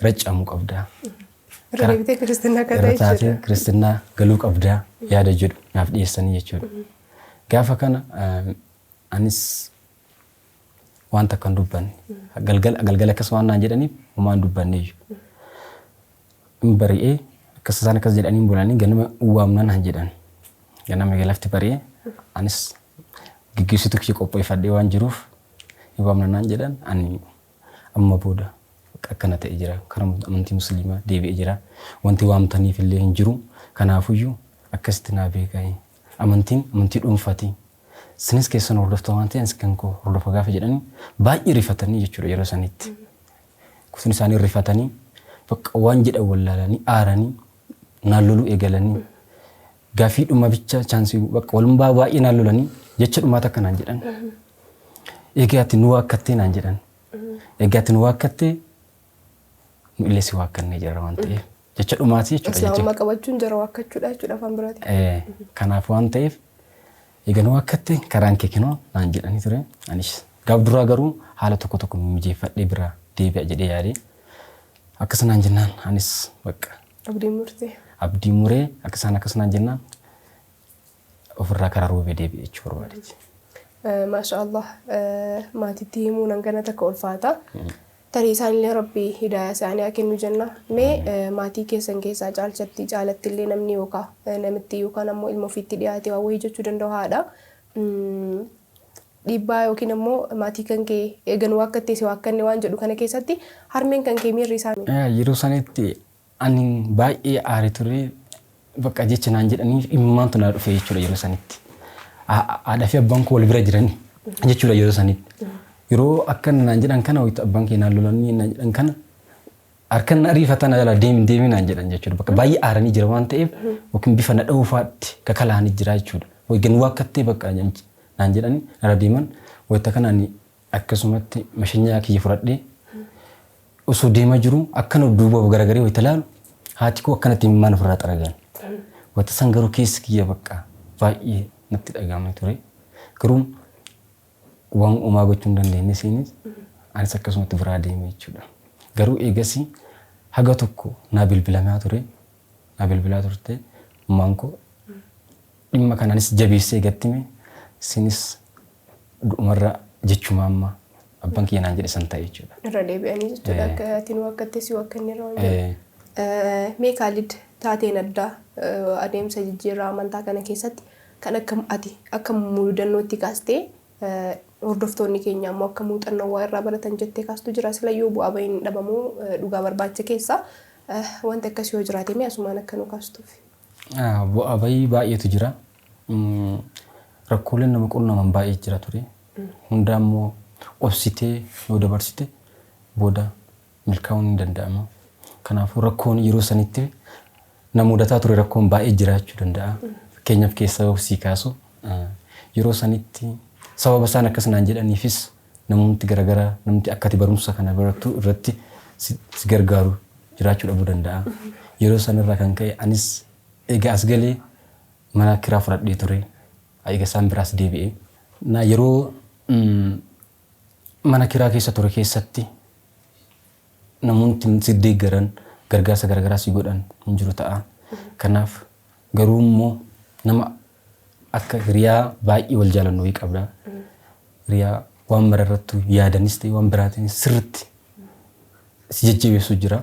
raccamuu qabdaa. Reebitee Kiristinnaa kataa jechuudha. Kiristinnaa galuu qabdaa yaada jedhu naaf dhiyeessanii jechuudha. Gaafa kana anis waan takka hin dubbanne galgala akkas waan naan jedhaniif homaa hin dubbanne iyyuu. Hin bari'ee akkas isaan akkas jedhanii bulanii ganama waamnaan han jedhan. Ganama lafti bari'ee anis gaggeessituu kiyya qopheeffadhee waan jiruuf hin waamnaan jedhan ani amma booda akkana ta'e jira karaa amantii musliimaa deebi'ee jira wanti waamtaniif illee hin jiru kanaafuyyuu akkasitti naa beekaa amantii dhuunfaati sinis keessan hordofta waan ta'eef kan koo hordofa gaafa jedhanii baay'ee rifatanii jechuudha yeroo sanitti kun isaanii rifatanii bakka waan jedhan wallaalanii aaranii naan loluu eegalanii gaafii dhuma bicha chaansii bakka walumaa baay'ee naan lolanii jecha dhumaa takka naan jedhan eegaatti nu waakkattee naan jedhan eegaatti nu waakkattee nu illee si waakkannee jirra waan ta'eef jecha dhumaati jechuudha. Islaamummaa qabachuun jara waakkachuudha jechuudha afaan biraati. Kanaaf waan ta'eef egaa nu waakkatte karaan kee kinoo naan jedhanii ture. Anis gaaf duraa garuu haala tokko mijeeffadhee bira deebi'a jedhee yaadee akkas naan jennaan anis bakka. Abdii muree akkas naan jennaan ofirraa karaa roobee deebi'e jechuu barbaadeeti. Maasha Allah maatiitti himuun hangana takka ulfaata. Tarii isaanillee rabbii hidaayaa isaanii haa kennu jenna. Mee maatii keessan keessaa caalatti illee namni namitti yookaan ammoo ilma ofiitti dhiyaate waa wayii jechuu danda'u haadha. Dhiibbaa yookiin ammoo maatii kan kee eegan waakkattee si waakkanne waan jedhu kana keessatti harmeen kan kee miirri isaanii. Yeroo sanitti ani baay'ee aare ture bakka jecha naan jedhanii imimmaantu naa dhufe jechuudha yeroo sanitti. Haadhaa fi abbaan koo wal bira jirani jechuudha yeroo sanitti. Yeroo akkana naan jedhan kana wayita abbaan kee naan lolanii naan jedhan kana harkan na ariifatan jala deemi naan jedhan jechuudha. Bakka baay'ee aaranii jira waan ta'eef yookiin bifa na dhuunfaatti kakalaanii jira jechuudha. Waygan waakkattee bakka naan jedhanii nara deeman wayita kanaan akkasumatti mashinyaa kiyya fudhadhee osoo deemaa jiru akkana duuba garagaree wayita laalu haati koo akkanatti imimmaan ofirraa xaragan. Wayita san garuu keessi kiyya bakka baay'ee natti dhagahame ture. Garuu waan uumaa gochuu hin dandeenye siinis anis akkasumatti biraa deeme jechuudha. Garuu eegasii haga tokko naa bilbilamaa ture. Naa bilbilaa turte ummaan koo dhimma kanaanis jabeessee gattime siinis dhumarra jechuma amma abbaan kiyya naan jedhe san ta'e jechuudha. Irra deebi'anii jechuudha akka atiin waakkattee si waakkanneerra waan jedhu. Mee Kaalid taateen addaa adeemsa jijjiirraa amantaa kana keessatti kan akka mudannootti kaastee hordoftoonni keenya ammoo akka muuxannoo waa irraa baratan jettee kaastu jira silayyuu bu'aa bahiin dhabamuu dhugaa barbaacha keessa wanti akkasii yoo jiraate mee asumaan akka nu kaastuuf. Bu'aa bahii baay'eetu jira. Rakkooleen nama qunnaman baay'ee jira ture. Hundaa immoo obsitee yoo dabarsite booda milkaa'uun hin danda'amu. Kanaafuu rakkoon yeroo sanitti na mudataa ture rakkoon baay'ee jiraachuu danda'a. Fakkeenyaaf keessa obsii kaasu yeroo sanitti sababa isaan akkas naan jedhaniifis namoonni garaagaraa namni akkati barumsa kana barattu irratti si gargaaru jiraachuu dhabuu danda'a. Yeroo sanarraa kan ka'e anis egaa as galee mana kiraa fudhadhee ture. Egaa isaan biraas deebi'ee. Yeroo mana kiraa keessa ture keessatti namoonni si deeggaran gargaarsa garaagaraa si godhan hin jiru ta'a. Kanaaf garuu immoo nama akka hiriyaa baay'ee wal jaalannu wayii qabda. Hiriyaa waan mararrattu yaadanis ta'e waan biraatiin sirriitti si jajjabeessu jira.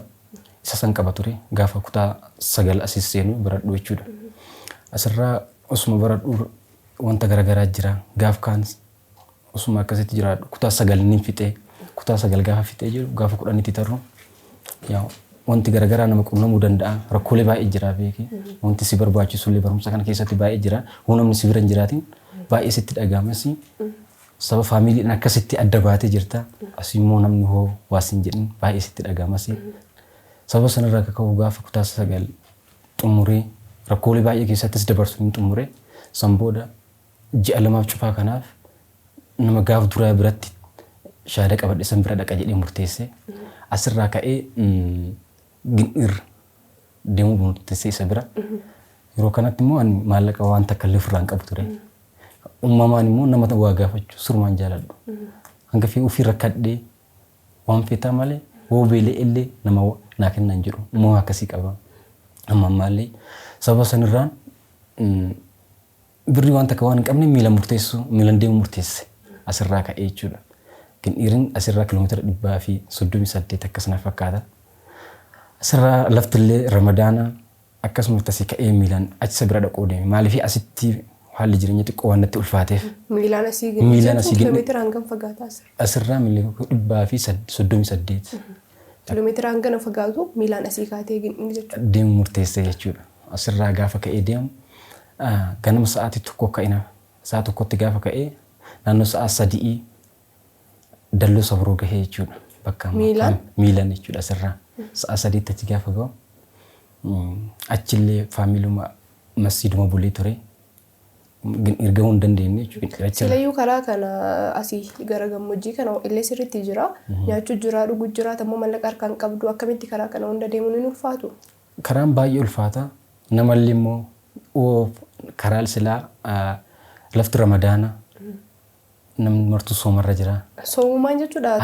Isa san qaba ture gaafa kutaa 9 asii seenu baradhu jechuudha. Asirraa osuma baradhu wanta garaagaraa jira. Gaaf kaan osuma akkasitti jira kutaa 9 ni fixee kutaa 9 gaafa fixee jiru gaafa 10 tarru wanti garaagaraa nama qunnamuu danda'a. Rakkoolee baay'ee jira beeki. Wanti si barbaachisu illee barumsa kana keessatti baay'ee jira. Namni si bira hin jiraatin baay'ee sitti dhaga'amas saba faamiliin akkasitti adda baatee jirta. Asii immoo namni hoo waasiin jedhin baay'ee sitti dhaga'amas. Saba sanarraa kaka'u gaafa kutaa 9 xumuree rakkoolee baay'ee keessattis dabarsu ni xumuree san booda ji'a 2 cufaa kanaaf nama gaaf duraa biratti shaada qabadhe san bira dhaqa jedhee murteesse. Asirraa ka'ee Gin'ir deemuu murteesse isa bira. Yeroo kanatti immoo ani maallaqa waan takka illee ofirraa hin qabu ture. Uumamaan immoo nama waa gaafachuu surmaan jaaladhu. Hanga fi ofii rakkadhee waan feetaa malee hoo beelee illee nama naa kennan jedhu immoo akkasii qaba. Amma ammaallee saba sanirraan birrii waan takka waan hin qabne miilan deemuu murteesse asirraa ka'ee jechuudha. Gin'irin asirraa kiiloomeetira 138 akkasuma fakkaata. Asirraa laftillee Ramadaana akkasuma tasii ka'ee miilaan achi bira dhaquu deeme. Maaliif asitti haalli jireenya xiqqoo waan natti ulfaateef. Miilaan asii kiiloomeetira hangam fagaata asirraa miila 138. Kiiloomeetira hangana fagaatu miilaan asii kaatee Gin'ir jechuudha. Deemuu murteesse jechuudha. Asirraa gaafa ka'ee deemu ganama sa'aatii tokko ka'ina. Sa'a tokkotti gaafa ka'ee naannoo sa'a 3 dalloo sabroo gahee jechuudha. Bakka miilaan jechuudha asirraa. Sa'a 3 achi gaafa gahu achillee faamiluma masjiiduma bulee ture. Gin'ir gahuu hin dandeenye jechuudha. Silayyuu karaa kana asii gara gammoojjii kana illee sirriitti jira. Nyaachuu jira, dhuguu jira, tammoo mallaqa harkaan qabdu akkamitti karaa kana hunda deemuun hin ulfaatu? Karaan baay'ee ulfaata. Namallee immoo karaa silaa lafti Ramadaana namni martuu soomarra jira. Soomumaan jechuudha.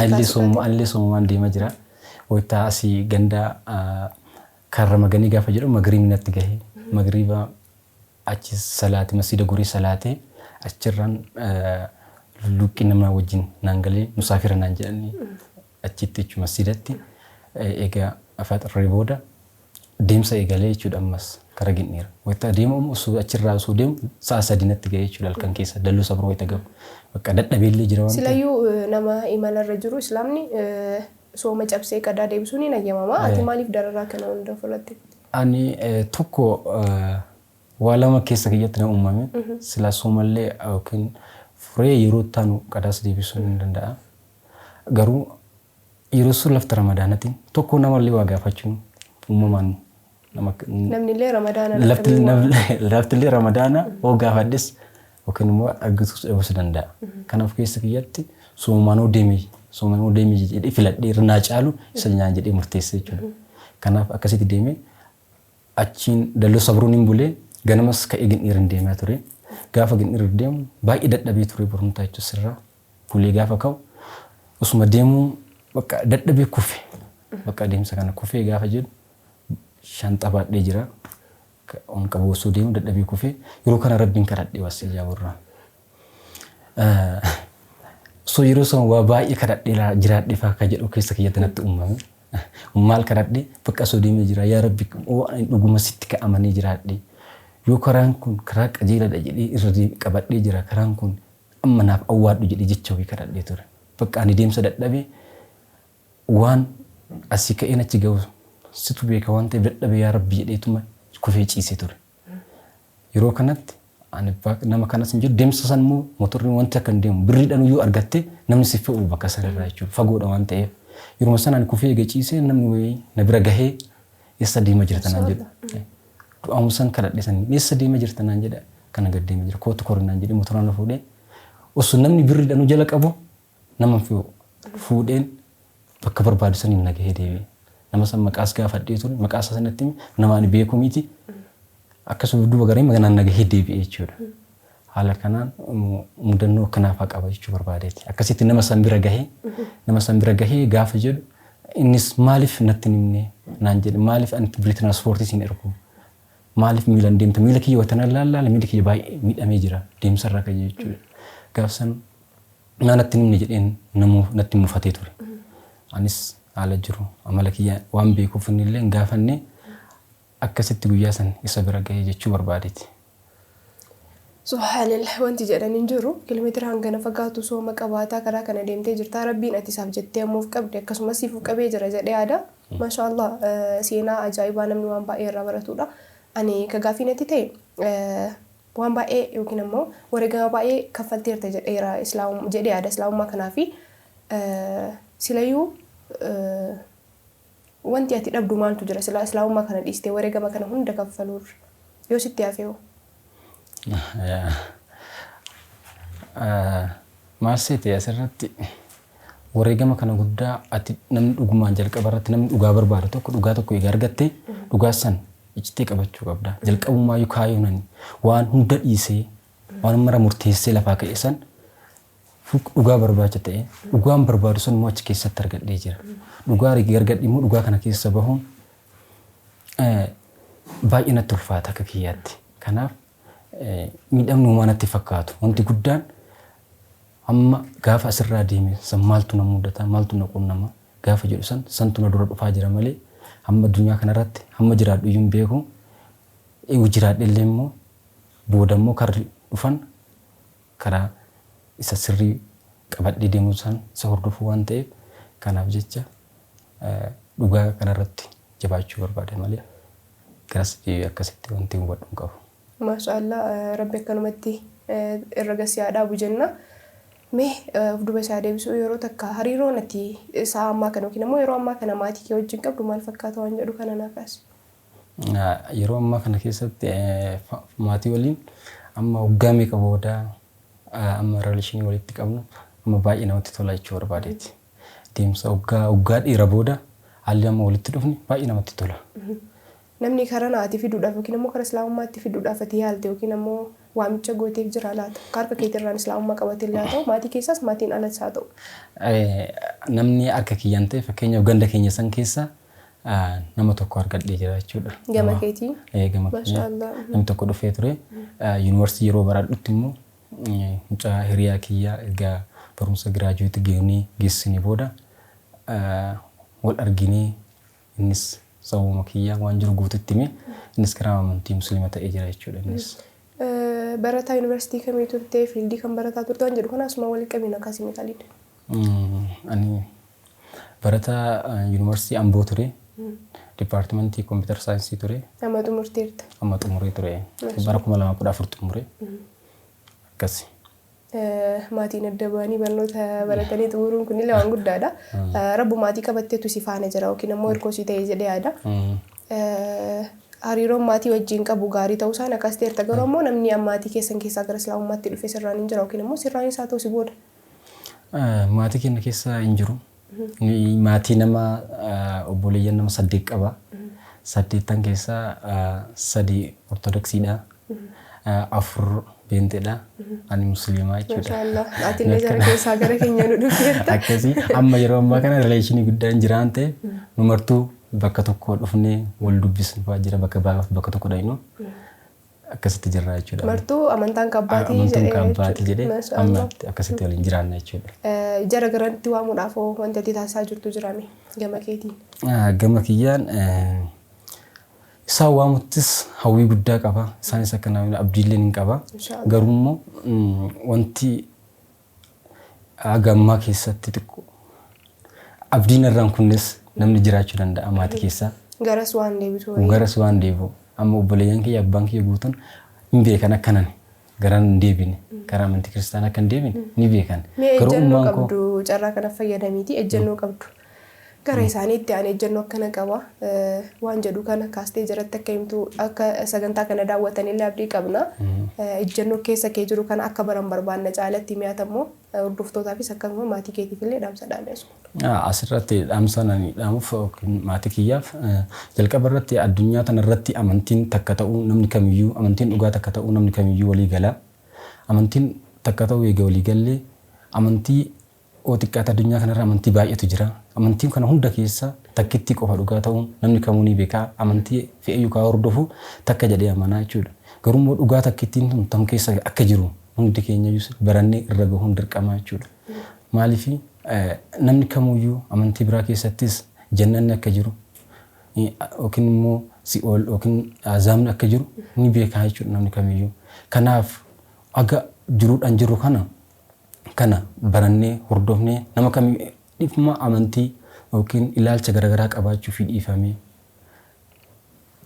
Allee soomumaan deema jira. Wayita asii ganda karra maganii gaafa jedhu magriibni natti gahee. Magriiba achi salaate masjiida gurii salaate achirraan luqqii nama wajjin naan galee musaafira naan jedhanii achitti jechuudha masjiidatti. Egaa afaxarree booda deemsa eegalee jechuudha ammas karaa Gin'ir. Wayita deemu achirraa osoo deemu sa'a 3 natti gahee jechuudha halkan keessa dalloo sabroo wayita gahu. Bakka dadhabeellee jira waan ta'eef. Silayyuu nama imalarra jiru islaamni sooma cabsee qadaa deebisuun hin ayyamamaa. Ati maaliif dararaa kana hunda fudhatte? Ani tokko waa lama keessa kiyyatti na uumame. Silaa soomallee yookiin furee yeroo taanu qadaas deebisuun hin danda'a. Garuu yeroo sun lafta Ramadaanatiin tokko namallee waa gaafachuun uumamaan namnillee Ramadaana laftillee Ramadaana hoo gaafadhes yookiin immoo argatuus dhabuu danda'a. Kanaaf keessa kiyyatti soomaanoo deemee jedhee filadhee irra naa caalu isa nyaan jedhee murteessee jechuudha. Kanaaf akkasitti deemee achiin dalloo sabruun hin bulee ganamas ka'ee Gin'ir deemaa ture. Gaafa Gin'ir deemu baay'ee dadhabee ture barumsaa jechuudha sirraa bulee gaafa ka'u osuma deemuu bakka dadhabee kufe bakka deemsa kana kufee gaafa jedhu shanta baadhee jira. On qabu osoo deemu dadhabee kufee yeroo kana rabbiin kadhadhee waasii jaaburraa. So yeroo san waa baay'ee kadhadhee jiraadhee fakka jedhu keessa kiyyatti natti uumame. Maal kadhadhee bakka osoo deemee jira yaa rabbi dhuguma sitti ka'amanii jiraadhee. Yoo karaan kun karaa qajeelaadha jedhee irra qabadhee jira karaan kun amma naaf awwaadhu jedhee jecha wayii kadhadhee ture. Bakka ani deemsa dadhabee waan asii ka'een achi gahu situ beeka waan ta'eef dadhabee yaa rabbi jedheetuma kufee ciisee ture. Yeroo kanatti ani nama kanas hin jiru deemsa san immoo motorri wanti akka hin deemu birriidhaan yoo argatte namni si fe'u bakka sanarraa jechuudha fagoodha waan ta'eef. Yeroo sana ani kufee eega ciisee namni wayii na bira gahee eessa deema jirta naan jedha. Du'aamu san kadhadhe san eessa deema jirta naan jedha kana gad deema jira kootu kori naan jedhee motoraan fuudhee osoo namni birriidhaan jala qabu nama fe'u fuudheen bakka barbaadu saniin nagahee deebi'e. Nama san maqaas gaafadhee ture maqaa isaa sanatti nama ani beeku miti akkasuma duuba garee maganaan nagahee deebi'e jechuudha. Haala kanaan mudannoo akkanaaf haa qaba jechuu barbaadeeti. Akkasitti nama san bira gahee gaafa jedhu innis maaliif natti nimne naan jedhe maaliif ani public transportii siin ergu maaliif miilaan deemta miila kiyya watan lallaala miila kiyya baay'ee miidhamee jira deemsa irraa ka'e jechuudha. Gaafa san natti nimne jedheen natti mufatee ture. Anis haala jiru amala kiyya waan beekuuf innillee gaafanne akkasitti guyyaa san isa bira gahee jechuu barbaadeeti. Subhaanallah wanti jedhaniin jiru kiiloomeetira hangana fagaatu sooma qabaataa karaa kana deemtee jirta rabbiin ati isaaf jettee ammuuf qabde akkasumas siif qabee jira jedhee yaada. Maashaallah seenaa ajaa'ibaa namni waan baay'ee irraa baratudha. Ani ka gaaffii natti ta'e waan baay'ee yookiin immoo wareegama baay'ee kaffalteerta jedhee yaada islaamummaa kanaafi silayyuu wanti ati dhabdu maaltu jira islaamummaa kana dhiistee wareegama kana hunda kaffaluurra yoo sitti hafee Maasseeti asirratti wareegama kana guddaa ati namni dhugumaan jalqaba irratti namni dhugaa barbaadu tokko dhugaa tokko egaa argattee dhugaa san iccittee qabachuu qabda. Jalqabummaa yoo kaayuu nani waan hunda dhiisee waan mara murteessee lafaa ka'e san dhugaa barbaacha ta'e dhugaan barbaadu sun immoo achi keessatti argadhee jira. Dhugaa argadhe immoo dhugaa kana keessa bahuun baay'ee natti ulfaata akka kiyyaatti. Kanaaf miidhamni uumaa natti fakkaatu wanti guddaan amma gaafa asirraa deeme san maaltu na mudata maaltu na qunnama gaafa jedhu santu na dura dhufaa jira malee hamma addunyaa kanarratti hamma jiraadhu iyyuu beeku jiraadhellee immoo booda immoo karri dhufan karaa isa sirrii qabadhee deemuu san isa hordofuu waan ta'eef kanaaf jecha dhugaa kanarratti jabaachuu barbaade malee garas akkasitti wanti hubadhu hin qabu. Maashaallah rabbi akkanumatti irra gasii dhaabu jenna. Mee duuba isaa deebisuu yeroo takka hariiroo natti isaa ammaa kana yookiin immoo yeroo ammaa kana maatii kee wajjin qabdu maal fakkaata waan jedhu kana naafas. Yeroo ammaa kana keessatti maatii waliin amma waggaa meeqa booda amma reeleeshinii walitti qabnu amma baay'ee namatti tola jechuu barbaadeeti. Deemsa waggaa dheeraa booda haalli amma walitti dhufni baay'ee namatti tola. Namni karaa naati fiduudhaaf yookiin immoo karaa islaamummaatti fiduudhaaf ati yaalte yookiin immoo waamicha gooteef jira laata? Harka keetirraan islaamummaa qabatee illee haa ta'u maatii keessaas maatiin alas haa ta'u. Namni harka kiyyaan ta'e fakkeenyaaf ganda keenya san keessa nama tokko argadhee jira jechuudha. Gama keetii? Gama keenya namni tokko dhufee ture. Yuunivarsiitii yeroo baradhutti immoo mucaa hiriyaa kiyyaa egaa barumsa giraajuweetii geessinii booda wal arginee innis sababuma kiyyaa waan jiru guututti himee innis karaa amantii musliima ta'ee jira jechuudha innis. Barataa yuunivarsiitii kamii turtee fiildii kan barataa turte waan jedhu kana asuma waliin qabiina akkasii meeqalidha? Ani barataa yuunivarsiitii Amboo ture. Dipaartimentii kompiitara saayinsii ture. Amma xumurteerta? Amma xumuree ture. Bara 2014 xumure. Akkasi. Maatiin adda ba'anii barnoota baratanii xumuruun kunillee waan guddaadha. Rabbu maatii qabatteetu si faana jira yookiin immoo hirkoo si ta'ee jedhee yaada. Hariiroon maatii wajjin qabu gaarii ta'uu isaan akkas ta'eerta garuu immoo namni maatii keessan keessaa gara islaamummaatti dhufe sirraan hin jira yookiin immoo sirraan isaa ta'u si booda. Maatii keenya keessa hin jiru. Maatii nama obboleeyyan nama 8 qaba. 8 keessaa 3 ortodoksiidha. 4 beenteedha. Ani musliimaa jechuudha. Maashaallah. Atiillee jara keessaa gara keenya nu dhufeerta. Akkasii amma yeroo ammaa kana rileeshinii guddaan jiraan ta'e numartuu bakka tokko dhufnee wal dubbisnaa jira bakka tokko dhaynu akkasitti jirra jechuudha. Martuu amantaan kabbaatii jedhee amma akkasitti waliin jiraanna jechuudha. Jara garanti waamuudhaaf wanti ati taasisaa jirtu jiraame gama keetiin? Gama kiyyaan isaan waamuttis hawwii guddaa qaba. Isaanis akka namni abdiillee ni qaba. Garuu immoo wanti gammaa keessatti xiqqoo abdiin irraan kunis namni jiraachuu danda'a maatii keessaa. Garas waan deebitu. Garas waan deebi'u. Amma obboleeyyan kiyya abbaan kiyya guutuun hin beekan akkanan garaan hin deebine karaa amantii kiristaanaa akka hin deebine ni beekan. Mee ejjennoo qabdu carraa kana fayyadamiiti ejjennoo qabdu. Gara isaaniitti aan ejjennoo akkana qaba. Waan jedhu kana kaastee jiratti akka himtu akka sagantaa kana daawwatanillee abdii qabna. Ejjennoo keessa kee jiru kana akka baran barbaanna caalatti mi'aatammoo hordoftootaafis akkasuma maatii keetiifillee dhaamsa dhaamessu. Asirratti dhaamsa nani dhaamuuf maatii kiyyaaf jalqaba irratti addunyaa tana irratti amantiin takka ta'uu namni kamiyyuu amantiin dhugaa takka ta'uu namni kamiyyuu walii gala. Amantiin takka ta'uu eega walii gallee amantii xiqqaata addunyaa kanarra amantii baay'eetu jira. Amantiin kana hunda keessa takkitti qofa dhugaa ta'uun namni kamuu ni beeka. Amantii fe'ee yookaan hordofu takka jedhee amanaa jechuudha. Garuu immoo dhugaa takkittiin tam keessa akka jiru hundi keenya barannee irra gahuun dirqama jechuudha. Maaliif namni kamuyyuu amantii biraa keessattis jannanni akka jiru yookiin immoo si'ool yookiin azaabni akka jiru ni beeka jechuudha namni kamiyyuu. Kanaaf aga jiruudhaan jiru kana barannee hordofnee nama kamii dhifma amantii yookiin ilaalcha garaagaraa qabaachuu fi dhiifamee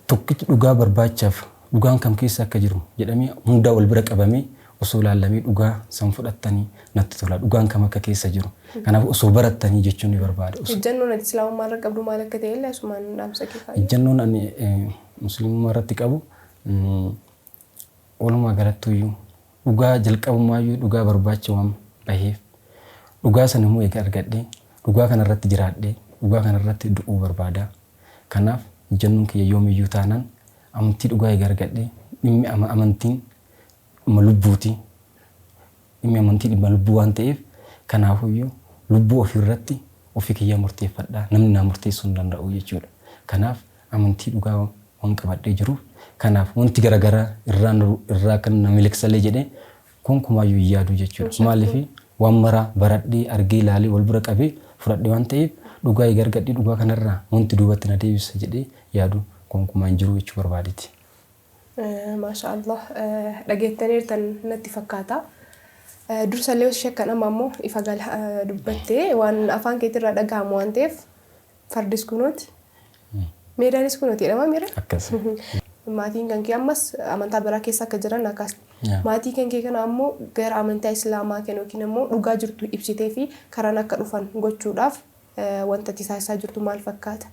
tokkichi dhugaa barbaachaaf dhugaan kam keessa akka jiru jedhamee hundaa wal bira qabamee osoo ilaalamee dhugaa san fudhattanii natti tola dhugaan kam akka keessa jiru. Kanaaf osoo barattanii jechuun ni barbaada. Ejjennoon ati islaamummaa irra qabdu maal akka ta'e illee asumaan dhaamsa kee kaayyoo. Ejjennoon ani musliimummaa irratti qabu walumaa galattuyyuu dhugaa jalqabumaayyuu dhugaa barbaacha waan baheef dhugaa sana immoo eega argadhee dhugaa kanarratti jiraadhee dhugaa kanarratti du'uu barbaada. Kanaaf ejjennoon kiyya yoomiyyuu taanaan amantii dhugaa eega argadhee dhimmi amantiin dhimma lubbuuti. Dhimmi amantii dhimma lubbuu waan ta'eef kanaafuyyuu lubbuu ofirratti ofii kiyya murteeffadhaa namni naa murteessuu hin danda'u jechuudha. Kanaaf amantii dhugaa waan qabadhee jiruuf kanaaf wanti garaagaraa irraa kan na miliqsalee jedhee kunkumaayyuu yaadu jechuudha. Maaliif waan maraa baradhee argee ilaalee wal bira qabee fudhadhee waan ta'eef dhugaa eega argadhee dhugaa kanarraa wanti duubatti na deebisa jedhee yaadu kunkumaan jiru jechuu barbaadeeti. Maashaallah dhageettaniirtan natti fakkaata. Dursallee osoo shakkan amma ammoo ifa gala dubbattee waan afaan keetirraa dhagahamu waan ta'eef fardis kunooti. Meedaanis kunooti jedhama miira? Akkas. Maatiin kan kee ammas amantaa biraa keessa akka jiran akkas. Maatii kan kee kana ammoo gara amantaa islaamaa kennu yookiin immoo dhugaa jirtu ibsitee fi karaan akka dhufan gochuudhaaf wanta taasisaa jirtu maal fakkaata?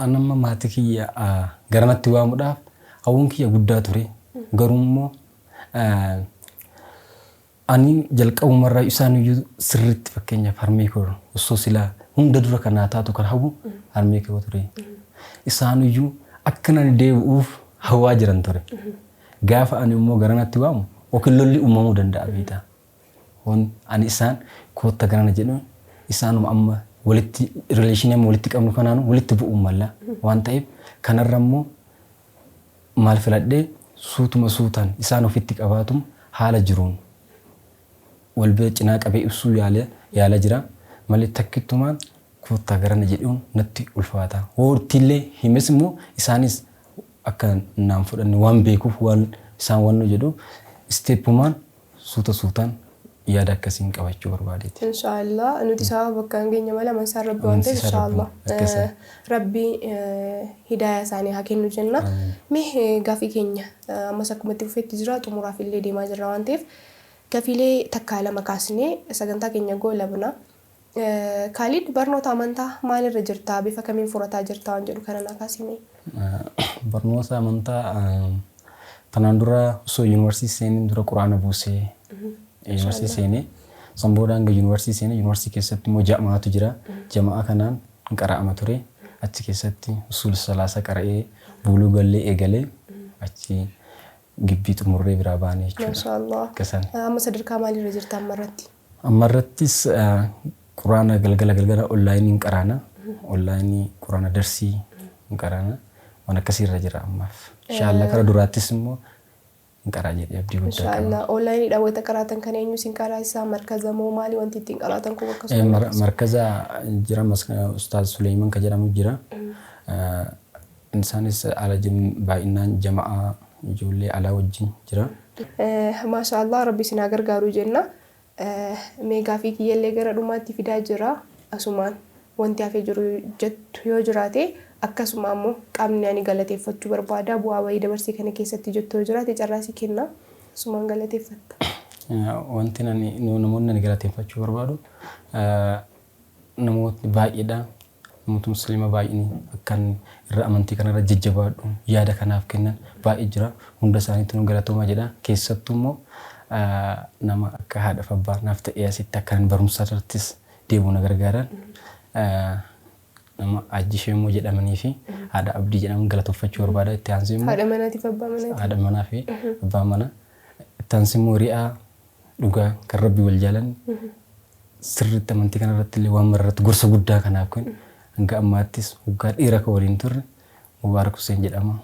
Anamma maatii kiyya garanatti waamuudhaaf hawwuun kiyya guddaa ture. Garuu immoo ani jalqabumarraa isaan iyyuu sirriitti fakkeenyaaf harmee koo osoo silaa hunda dura kanaa taatu kan hawwu harmee koo ture. Isaan iyyuu akka nani deebi'uuf hawaa jiran ture. Gaafa ani immoo garanatti waamu yookiin lolli uumamuu danda'a beektaa. Ani isaan kootta garana jedhu isaanuma amma walitti rileeshinii amma walitti qabnu kanaan walitti bu'uun mala waan ta'eef kanarra immoo maal filadhee suutuma suutaan isaan ofitti qabaatum haala jiruun wal bira cinaa qabee ibsuu yaala jira malee takkittumaan kootta garana jedhuun natti ulfaata. Hoortillee himes immoo isaanis akka naan fudhanne waan beekuuf waan isaan wannu jedhu isteeppumaan suutaan yaada akkasiin qabachuu barbaadeeti. Inshaallah nuti sababa bakka hangeenya mala amansiisaan rabbi waan ta'eef inshaallah rabbi hidaaya isaanii haa kennu jenna. Mee gaafii keenya ammas akkuma itti fufeetti jira xumuraaf illee deemaa jirra waan ta'eef gafiilee takkaa lama kaasnee sagantaa keenya goolabna. Khalid barnoota amantaa maalirra jirtaa bifa kamiin furataa jirtaa waan jedhu kana naa kaasine. Barnoota amantaa tanaan dura osoo yuunivarsiitii seeneen dura quraana buusee yuunivarsiitii seenee sanboodhaan hanga yuunivarsiitii seenee yuunivarsiitii keessatti immoo jama'aatu jira. Jama'a kanaan qara'ama ture. Achi keessatti usul salaasa qara'ee buuluu gallee eegalee achi gibbii xumurree biraa baanee jechuudha. Maashaallah. Amma sadarkaa maalirra jirta ammarratti? Ammarrattis quraana galgala onlaayiniin qaraana. Onlaayinii quraana darsii qaraana. Waan akkasiirra jira ammaaf. Inshaallah kara duraattis immoo qaraa jedhee abdii guddaa qaba. Inshaallah onlaayinii dhaawwata qaraatan kan eenyu sin qaraasaa markaza moo maali wanti ittiin qaraatan kun akkasuma? Markaza jira Ustaaz Suleyman kan jedhamu jira. Isaanis ala baay'inaan jama'a ijoollee alaa wajjin jira. Maashaallah rabbi sin haa gargaaru jenna. Mee gaafii kiyyallee gara dhumaatti fidaa jira asumaan wanti hafee jiru jettu yoo jiraate akkasuma ammoo qaamni ani galateeffachuu barbaada bu'aa wayii dabarsee kana keessatti jettu yoo jiraate carraasii kenna asumaan galateeffatta. Wanti namoonni ani galateeffachuu barbaadu namootni baay'eedha. Namoota musliima baay'inii akkan irra amantii kanarra jajjabaadhu yaada kanaaf kennan baay'ee jira. Hunda isaaniitu nu galatooma jedha. Keessattuu immoo nama akka haadha fi abbaa naaf ta'ee asitti akkan barumsa irrattis deemuu na gargaaran nama Ajjishee immoo jedhamanii fi haadha Abdii jedhaman galatoofachuu barbaada. Itti aansee immoo haadha manaa fi abbaa manaa. Haadha manaa fi abbaa manaa. Itti aansee immoo Ri'aa dhugaa kan Rabbi wal jaalan sirriitti amantii kanarratti illee waan mararratti gorsa guddaa kanaaf kun hanga ammaattis waggaa dheeraa kan waliin turre Mubaarak Hussein jedhama.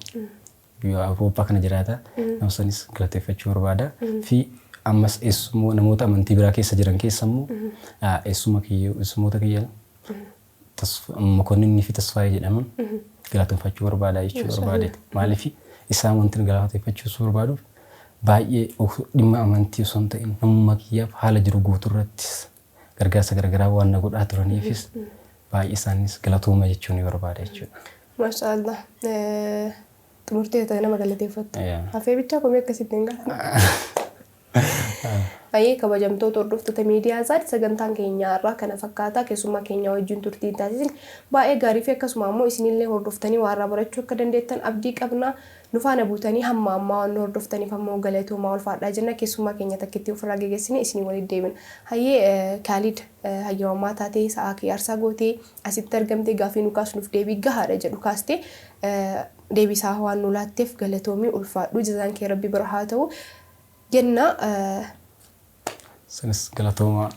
Biyya Awurooppaa kana jiraata. Nama sanis galateeffachuu barbaada. Fi ammas eessummoo namoota amantii biraa keessa jiran keessa immoo eessumoota kiyya Mokonninnii fi Tasfaayee jedhaman galateeffachuu barbaada jechuu barbaade. Maaliif isaan wanti galateeffachuu barbaaduuf baay'ee dhimma amantii osoo hin ta'in namummaa kiyyaaf haala jiru guutuu irrattis gargaarsa garaagaraa waan na godhaa turaniifis baay'ee isaanis galatooma jechuun ni barbaada jechuudha. Maashaallah. Xumurtee ta'e nama galateeffattu. Hafee bichaa komii akkasitti hin gaafne. Ayyee kabajamtoota hordoftoota miidiyaa isaati sagantaan keenya irraa kana fakkaataa keessummaa keenya wajjin turtii taasisin baay'ee gaarii fi akkasuma immoo isinillee hordoftanii waan irraa barachuu akka dandeettan abdii qabna. Nu faana buutanii hamma ammaa waan nu hordoftaniif ammoo galatoomaa ulfaadhaa jenna. Keessummaa keenya takkitti ofirraa geessine isinii waliin deebina. Hayyee Kaalid hayyamammaa taatee sa'aa kee aarsaa gootee asitti argamtee gaafii nu kaasuuf deebii gahaadha jedhu kaastee deebisaa waan nu laatteef galatoomii ulfaadhu jazaan kee Rabbi bira haa ta'u jenna. Sanis galatooma.